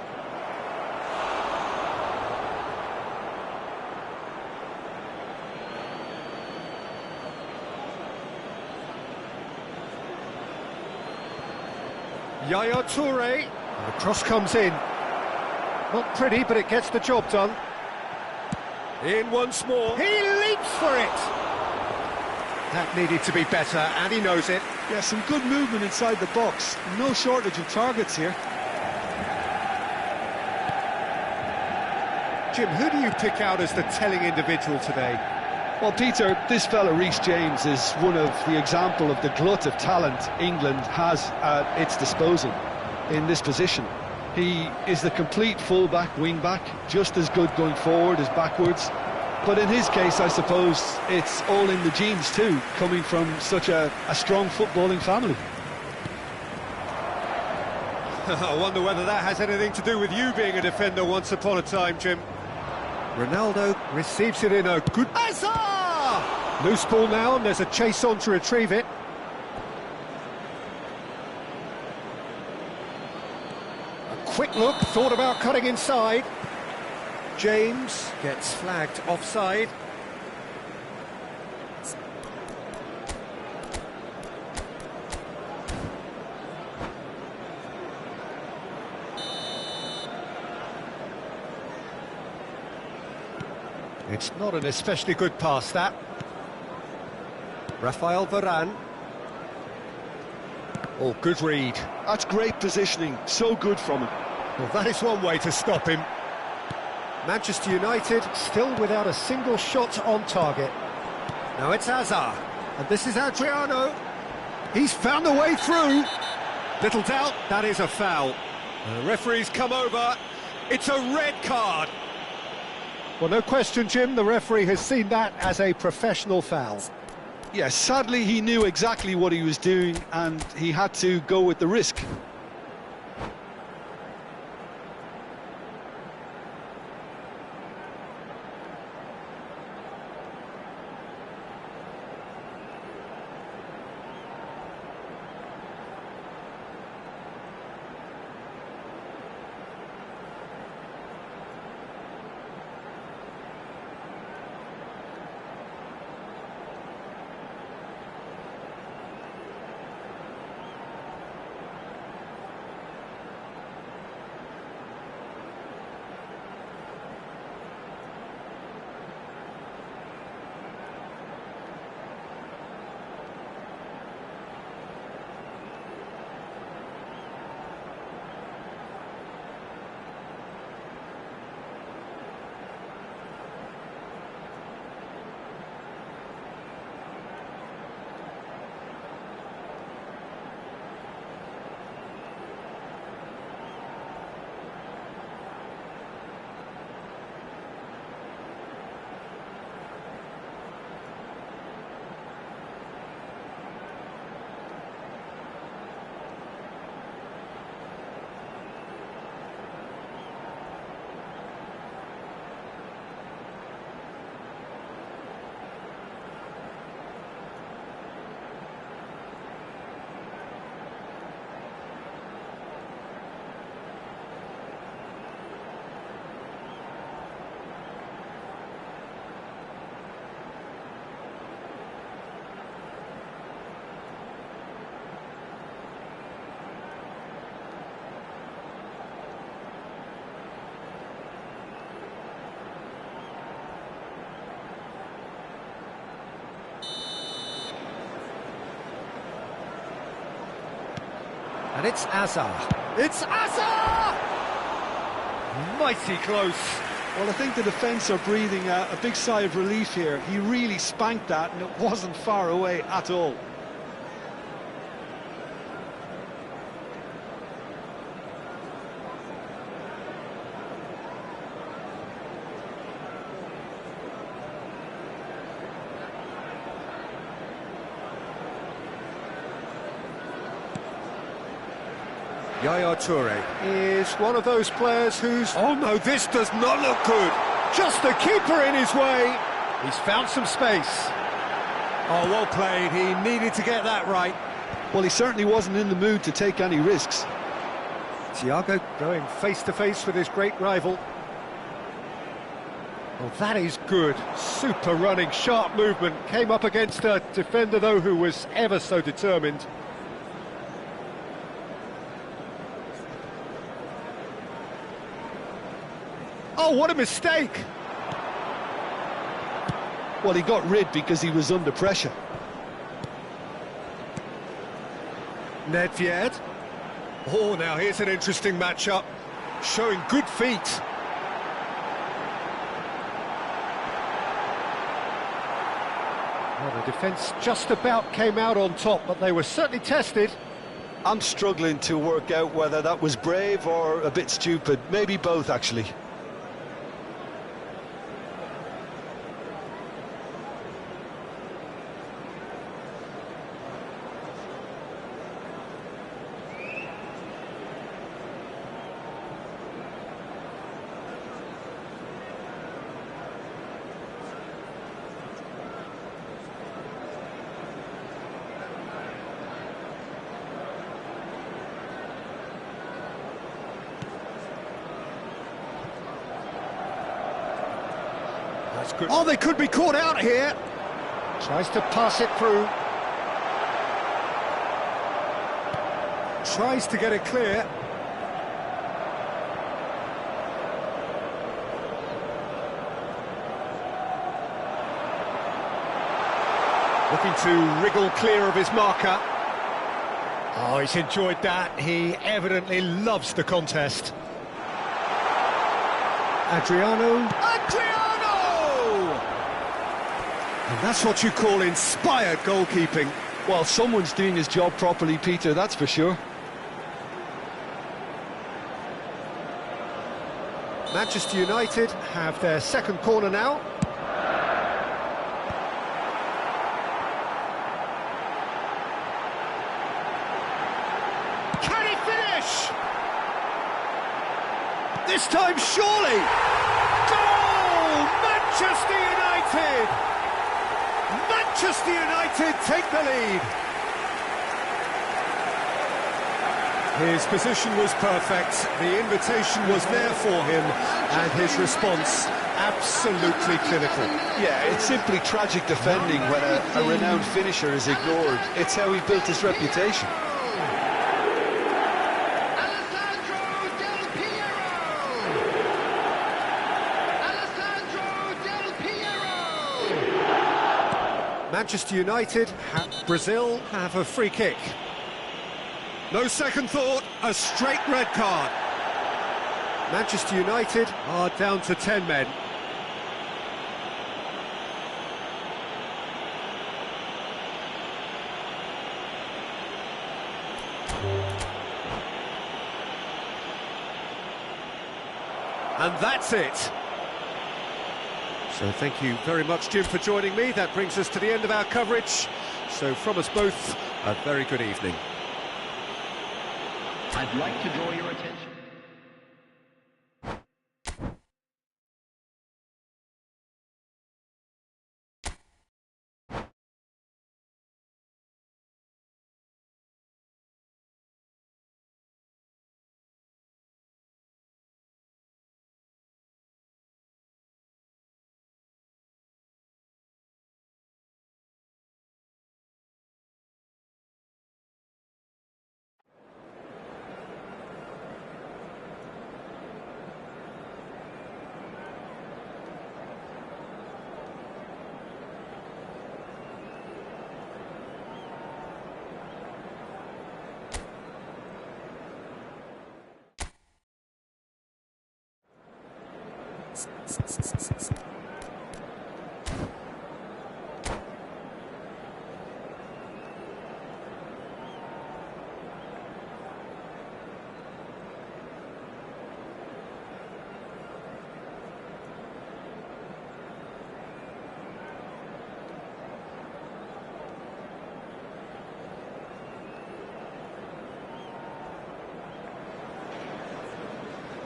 Yaya Toure. The cross comes in. Not pretty, but it gets the job done. In once more. He leaps for it. That needed to be better, and he knows it. Yeah, some good movement inside the box. No shortage of targets here. Jim, who do you pick out as the telling individual today? Well, Peter, this fella Reece James is one of the example of the glut of talent England has at its disposal in this position. He is the complete full-back, wing-back, just as good going forward as backwards. But in his case, I suppose it's all in the genes too, coming from such a strong footballing family. I wonder whether that has anything to do with you being a defender once upon a time, Jim. Ronaldo receives it in a good... Hazard! Loose ball now, and there's a chase on to retrieve it. A quick look, thought about cutting inside. James gets flagged offside. It's not an especially good pass, that. Rafael Varane. Oh, good read. That's great positioning, so good from him. Well, that is one way to stop him. Manchester United still without a single shot on target. Now it's Hazard, and this is Adriano. He's found a way through. Little doubt, that is a foul. The referee's come over. It's a red card. Well, no question, Jim, the referee has seen that as a professional foul. Yeah, sadly he knew exactly what he was doing and he had to go with the risk. And it's Azar. It's Azar! Mighty close. Well, I think the defence are breathing a big sigh of relief here. He really spanked that, and it wasn't far away at all. Yaya Toure is one of those players who's... Oh no, this does not look good. Just the keeper in his way. He's found some space. Oh, well played. He needed to get that right. Well, he certainly wasn't in the mood to take any risks. Thiago going face-to-face with his great rival. Well, that is good. Super running, sharp movement. Came up against a defender, though, who was ever so determined. Oh, what a mistake! Well, he got rid because he was under pressure. Nedved. Oh, now here's an interesting matchup. Showing good feet. Well, the defence just about came out on top, but they were certainly tested. I'm struggling to work out whether that was brave or a bit stupid. Maybe both, actually. That's good. Oh, they could be caught out here. Tries to pass it through. Tries to get it clear. Looking to wriggle clear of his marker. Oh, he's enjoyed that. He evidently loves the contest. Adriano. And that's what you call inspired goalkeeping. Well, someone's doing his job properly, Peter, that's for sure. Manchester United have their second corner now. Can he finish? This time, surely! Goal! Manchester United! Manchester United take the lead. His position was perfect, the invitation was there for him, and his response absolutely clinical. Yeah, it's simply tragic defending when a renowned finisher is ignored. It's how he built his reputation. Manchester United, Brazil have a free kick. No second thought, a straight red card. Manchester United are down to 10 men. And that's it. So thank you very much, Jim, for joining me. That brings us to the end of our coverage. So from us both, a very good evening. I'd like to draw your attention.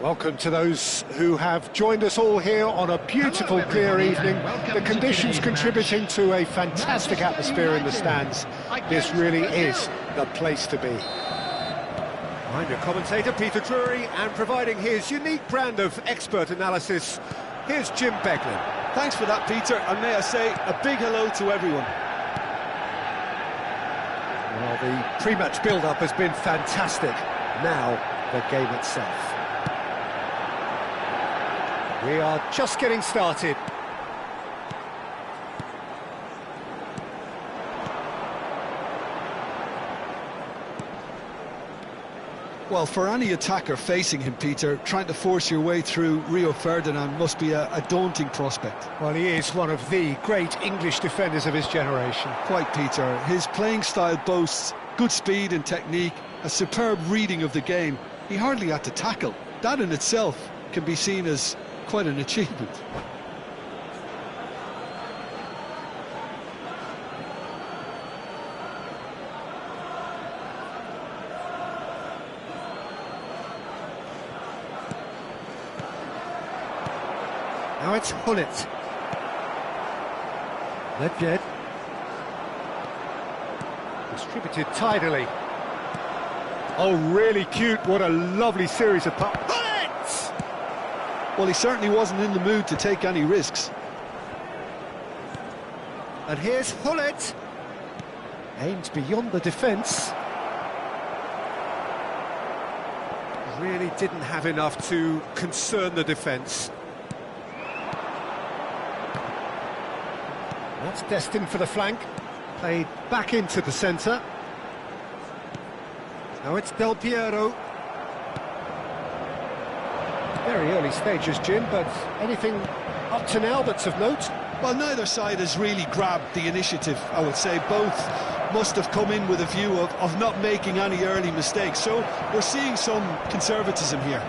Welcome to those who have joined us all here on a beautiful, clear evening. The conditions contributing to a fantastic atmosphere in the stands. This really is the place to be. I'm your commentator, Peter Drury, and providing his unique brand of expert analysis, here's Jim Beglin. Thanks for that, Peter, and may I say a big hello to everyone. Well, the pre-match build-up has been fantastic. Now, the game itself. We are just getting started. Well, for any attacker facing him, Peter, trying to force your way through Rio Ferdinand must be a daunting prospect. Well, he is one of the great English defenders of his generation. Quite, Peter. His playing style boasts good speed and technique, a superb reading of the game. He hardly had to tackle. That in itself can be seen as quite an achievement. Now it's Hullet. Ledged. Distributed tidily. Oh, really cute. What a lovely series of passes. Well, he certainly wasn't in the mood to take any risks. And here's Hullet. Aims beyond the defence. Really didn't have enough to concern the defence. That's destined for the flank. Played back into the centre. Now it's Del Piero. Very early stages, Jim, but anything up to now that's of note? Well, neither side has really grabbed the initiative, I would say. Both must have come in with a view of not making any early mistakes, so we're seeing some conservatism here.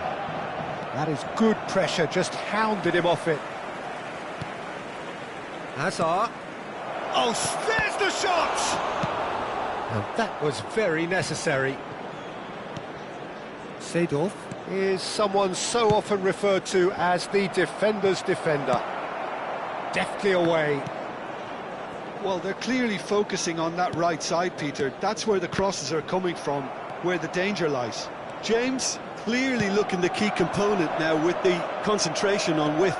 That is good pressure, just hounded him off it. Hazard. Oh, there's the shot! Now that was very necessary. Seedorf is someone so often referred to as the defender's defender. Deftly away. Well, they're clearly focusing on that right side, Peter. That's where the crosses are coming from, where the danger lies. James clearly looking the key component now with the concentration on width.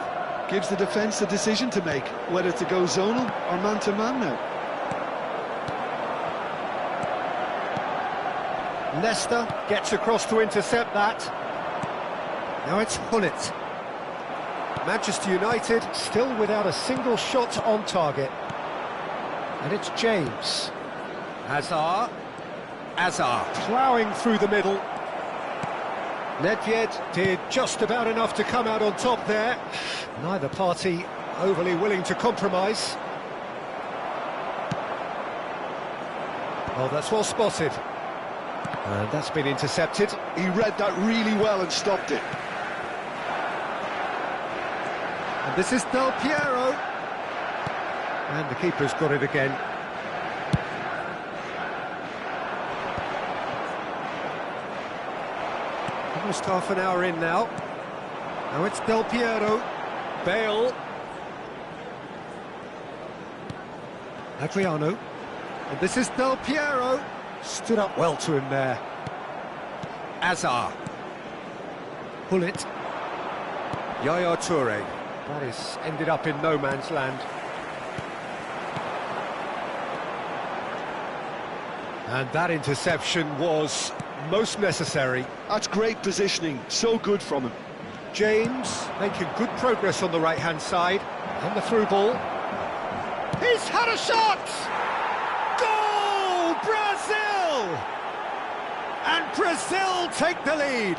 Gives the defence the decision to make, whether to go zonal or man-to-man now. Leicester gets across to intercept that. Now it's Hullet. Manchester United still without a single shot on target. And it's James. Hazard ploughing through the middle. Ledged did just about enough to come out on top there. Neither party overly willing to compromise. Oh, that's well spotted. And that's been intercepted. He read that really well and stopped it. And this is Del Piero. And the keeper's got it again. Almost half an hour in now. Now it's Del Piero. Bale. Adriano. And this is Del Piero. Stood up well to him there. Hazard. Hullet. Yaya Toure. That is ended up in no man's land. And that interception was most necessary. That's great positioning, so good from him. James making good progress on the right-hand side. And the through ball. He's had a shot! Goal! Brazil! And Brazil take the lead.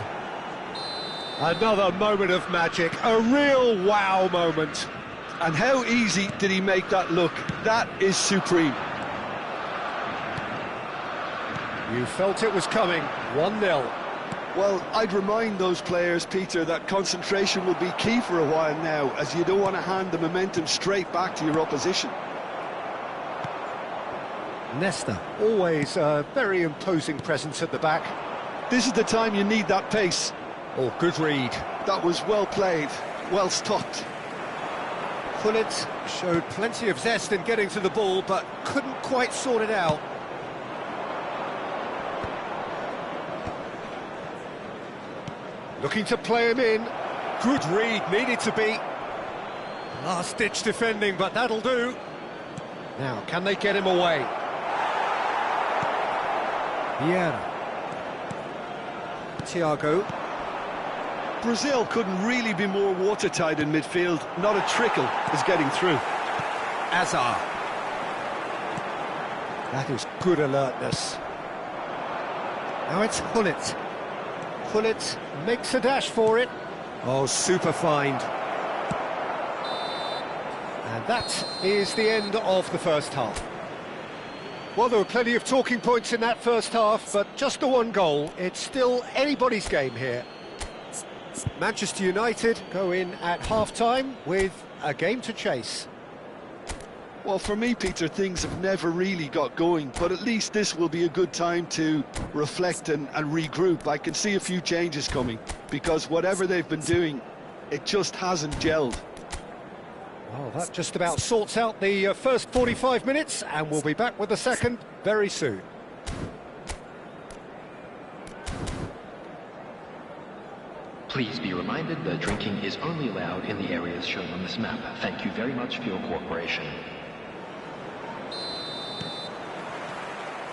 Another moment of magic, a real wow moment. And how easy did he make that look? That is supreme. You felt it was coming, 1-0. Well, I'd remind those players, Peter, that concentration will be key for a while now, as you don't want to hand the momentum straight back to your opposition. Nesta, always a very imposing presence at the back. This is the time you need that pace. Oh, good read. That was well played, well stopped. Gullit showed plenty of zest in getting to the ball, but couldn't quite sort it out. Looking to play him in. Good read, needed to be. Last-ditch defending, but that'll do. Now, can they get him away? Vieira. Thiago. Brazil couldn't really be more watertight in midfield. Not a trickle is getting through. Azar. That is good alertness. Now it's Gullit. Gullit makes a dash for it. Oh, super find. And that is the end of the first half. Well, there were plenty of talking points in that first half, but just the one goal. It's still anybody's game here. Manchester United go in at half-time with a game to chase. Well, for me, Peter, things have never really got going, but at least this will be a good time to reflect and regroup. I can see a few changes coming, because whatever they've been doing, it just hasn't gelled. Well, that just about sorts out the first 45 minutes, and we'll be back with the second very soon. Please be reminded that drinking is only allowed in the areas shown on this map. Thank you very much for your cooperation.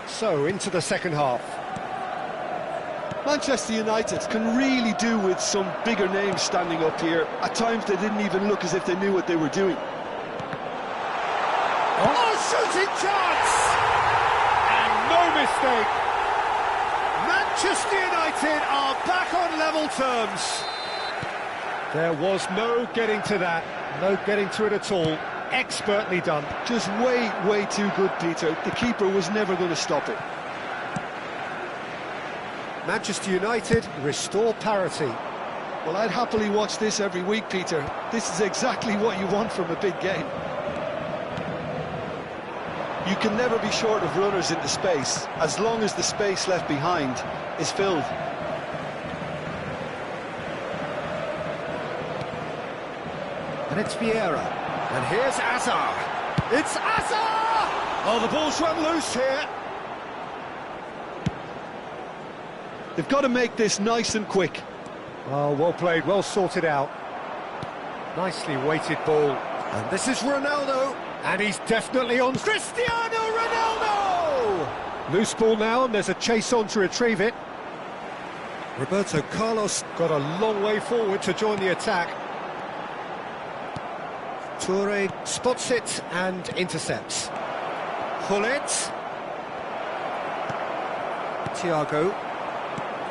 So, into the second half. Manchester United can really do with some bigger names standing up here. At times they didn't even look as if they knew what they were doing. Oh, shooting chance! And no mistake. Manchester United are back on level terms. There was no getting to that, no getting to it at all. Expertly done. Just way too good, Peter. The keeper was never going to stop it. Manchester United restore parity. Well, I'd happily watch this every week, Peter. This is exactly what you want from a big game. You can never be short of runners into space, as long as the space left behind is filled. And it's Vieira. And here's Azar. It's Azar! Oh, the ball's run loose here. They've got to make this nice and quick. Oh, well played, well sorted out. Nicely weighted ball. And this is Ronaldo. And he's definitely on. Cristiano Ronaldo! Loose ball now, and there's a chase on to retrieve it. Roberto Carlos got a long way forward to join the attack. Toure spots it and intercepts. Gullit. Thiago.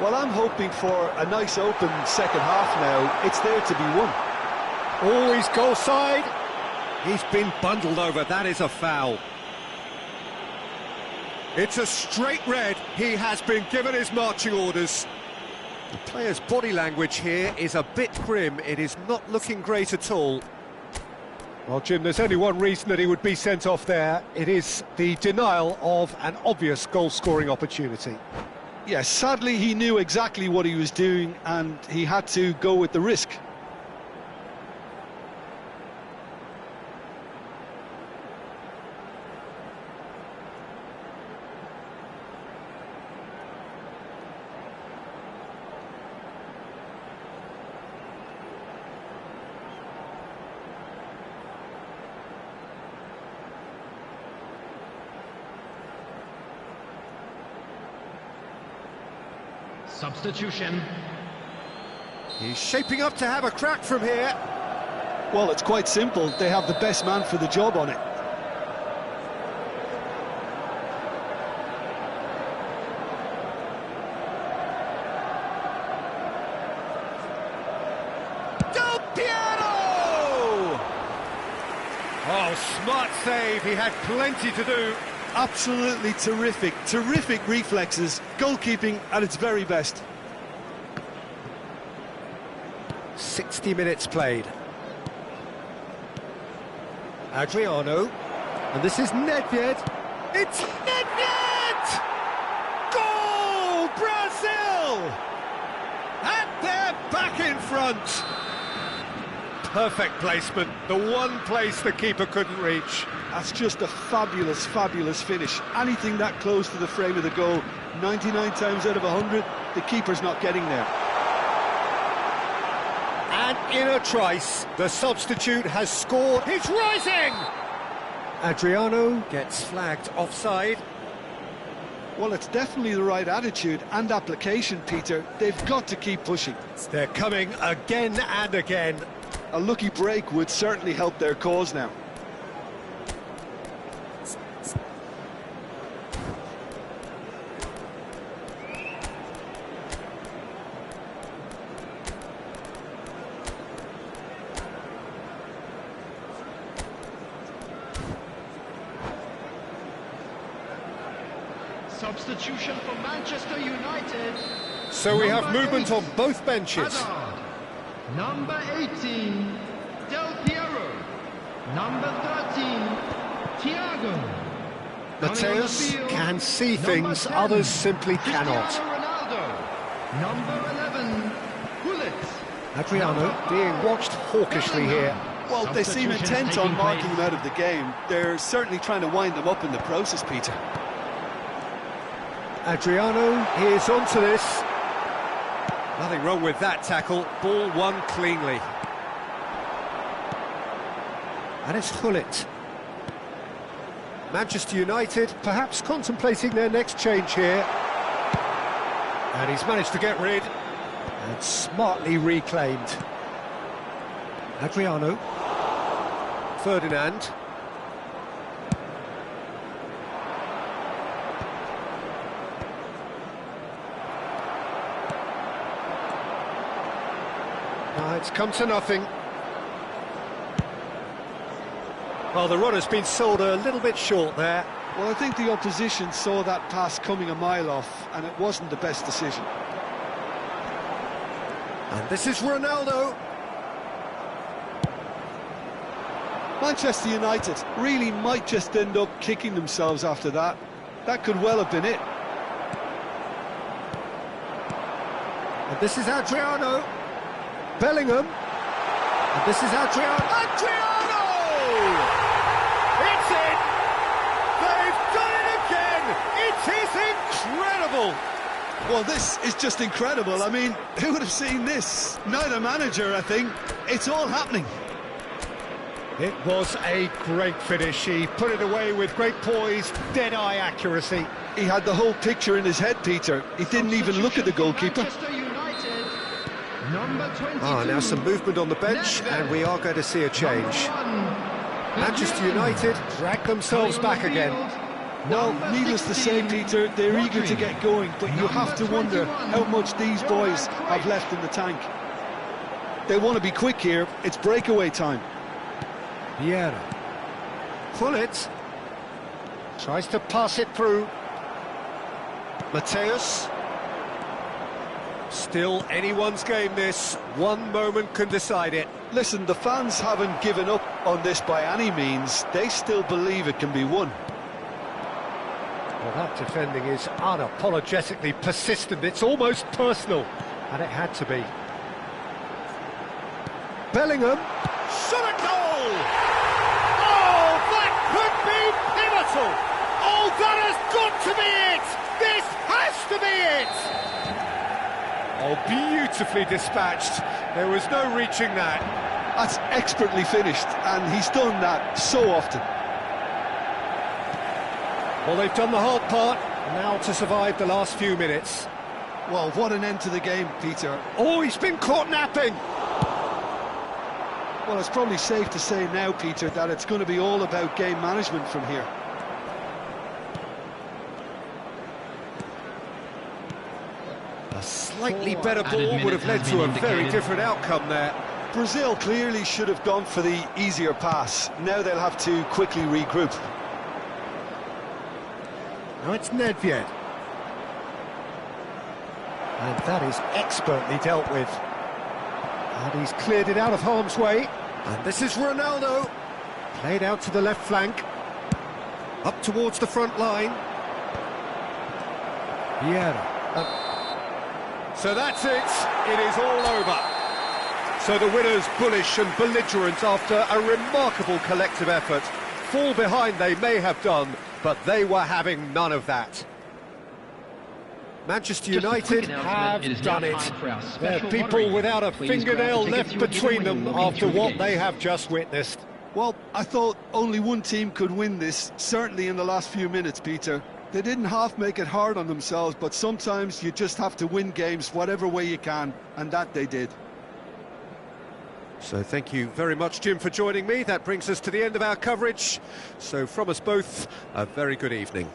Well, I'm hoping for a nice open second half now. It's there to be won. Oh, he's goal side. He's been bundled over. That is a foul. It's a straight red. He has been given his marching orders. The player's body language here is a bit grim. It is not looking great at all. Well, Jim, there's only one reason that he would be sent off there. It is the denial of an obvious goal-scoring opportunity. Yes, sadly he knew exactly what he was doing and he had to go with the risk. Substitution. He's shaping up to have a crack from here. Well, it's quite simple. They have the best man for the job on it. Smart save, he had plenty to do. Absolutely terrific, terrific reflexes. Goalkeeping at its very best. 60 minutes played. Adriano, and this is Nedved. It's Nedved! Goal, Brazil! And they're back in front. Perfect placement, the one place the keeper couldn't reach. That's just a fabulous, fabulous finish. Anything that close to the frame of the goal, 99 times out of 100, the keeper's not getting there. And in a trice, the substitute has scored. He's rising! Adriano gets flagged offside. Well, it's definitely the right attitude and application, Peter. They've got to keep pushing. They're coming again and again. A lucky break would certainly help their cause now. Substitution for Manchester United. So we have Number movement 8, on both benches. Hazard. Number 18, Del Piero. Number 13, Thiago. Mateus Coming on the field, can see number things 10, others simply cannot. Cristiano Ronaldo. Number 11, Gullit. Adriano being watched hawkishly here. Well, they seem intent on marking him out of the game. They're certainly trying to wind them up in the process, Peter. Adriano is onto this. Nothing wrong with that tackle. Ball won cleanly. And it's Gullit. Manchester United perhaps contemplating their next change here. And he's managed to get rid. And smartly reclaimed. Adriano. Ferdinand. It's come to nothing. Well, the runner's been sold a little bit short there. Well, I think the opposition saw that pass coming a mile off, and it wasn't the best decision. And this is Ronaldo. Manchester United really might just end up kicking themselves after that. That could well have been it. And this is Adriano. Bellingham. And this is Adriano. Adriano! It's in! They've done it again! It is incredible! Well, this is just incredible. I mean, who would have seen this? Neither manager, I think. It's all happening. It was a great finish. He put it away with great poise, dead-eye accuracy. He had the whole picture in his head, Peter. He didn't even look at the goalkeeper. Manchester United, number 22. Now some movement on the bench, and we are going to see a change. Manchester United drag themselves back again. Well, needless to say, Peter, they're eager to get going, but you have to wonder how much these boys have left in the tank. They want to be quick here. It's breakaway time. Vieira. Gullit tries to pass it through. Mateus. Still anyone's game this. One moment can decide it. Listen, the fans haven't given up on this by any means. They still believe it can be won. Well, that defending is unapologetically persistent. It's almost personal, and it had to be. Bellingham. Shot at goal! Oh, that could be pivotal! Oh, that has got to be it! This has to be it! Oh, beautifully dispatched. There was no reaching that. That's expertly finished, and he's done that so often. Well, they've done the hard part, now to survive the last few minutes. Well, what an end to the game, Peter. Oh, he's been caught napping! Well, it's probably safe to say now, Peter, that it's going to be all about game management from here. A slightly better ball would have led to a very different outcome there. Brazil clearly should have gone for the easier pass. Now they'll have to quickly regroup. Now it's Nedved. And that is expertly dealt with. And he's cleared it out of harm's way. And this is Ronaldo. Played out to the left flank. Up towards the front line. Vieira. So that's it. It is all over. So the winners, bullish and belligerent after a remarkable collective effort. Fall behind they may have done, but they were having none of that. Manchester United have done it. They're people without a fingernail left between them after what they have just witnessed. Well, I thought only one team could win this, certainly in the last few minutes, Peter. They didn't half make it hard on themselves, but sometimes you just have to win games whatever way you can, and that they did. So thank you very much, Jim, for joining me. That brings us to the end of our coverage. So from us both, a very good evening.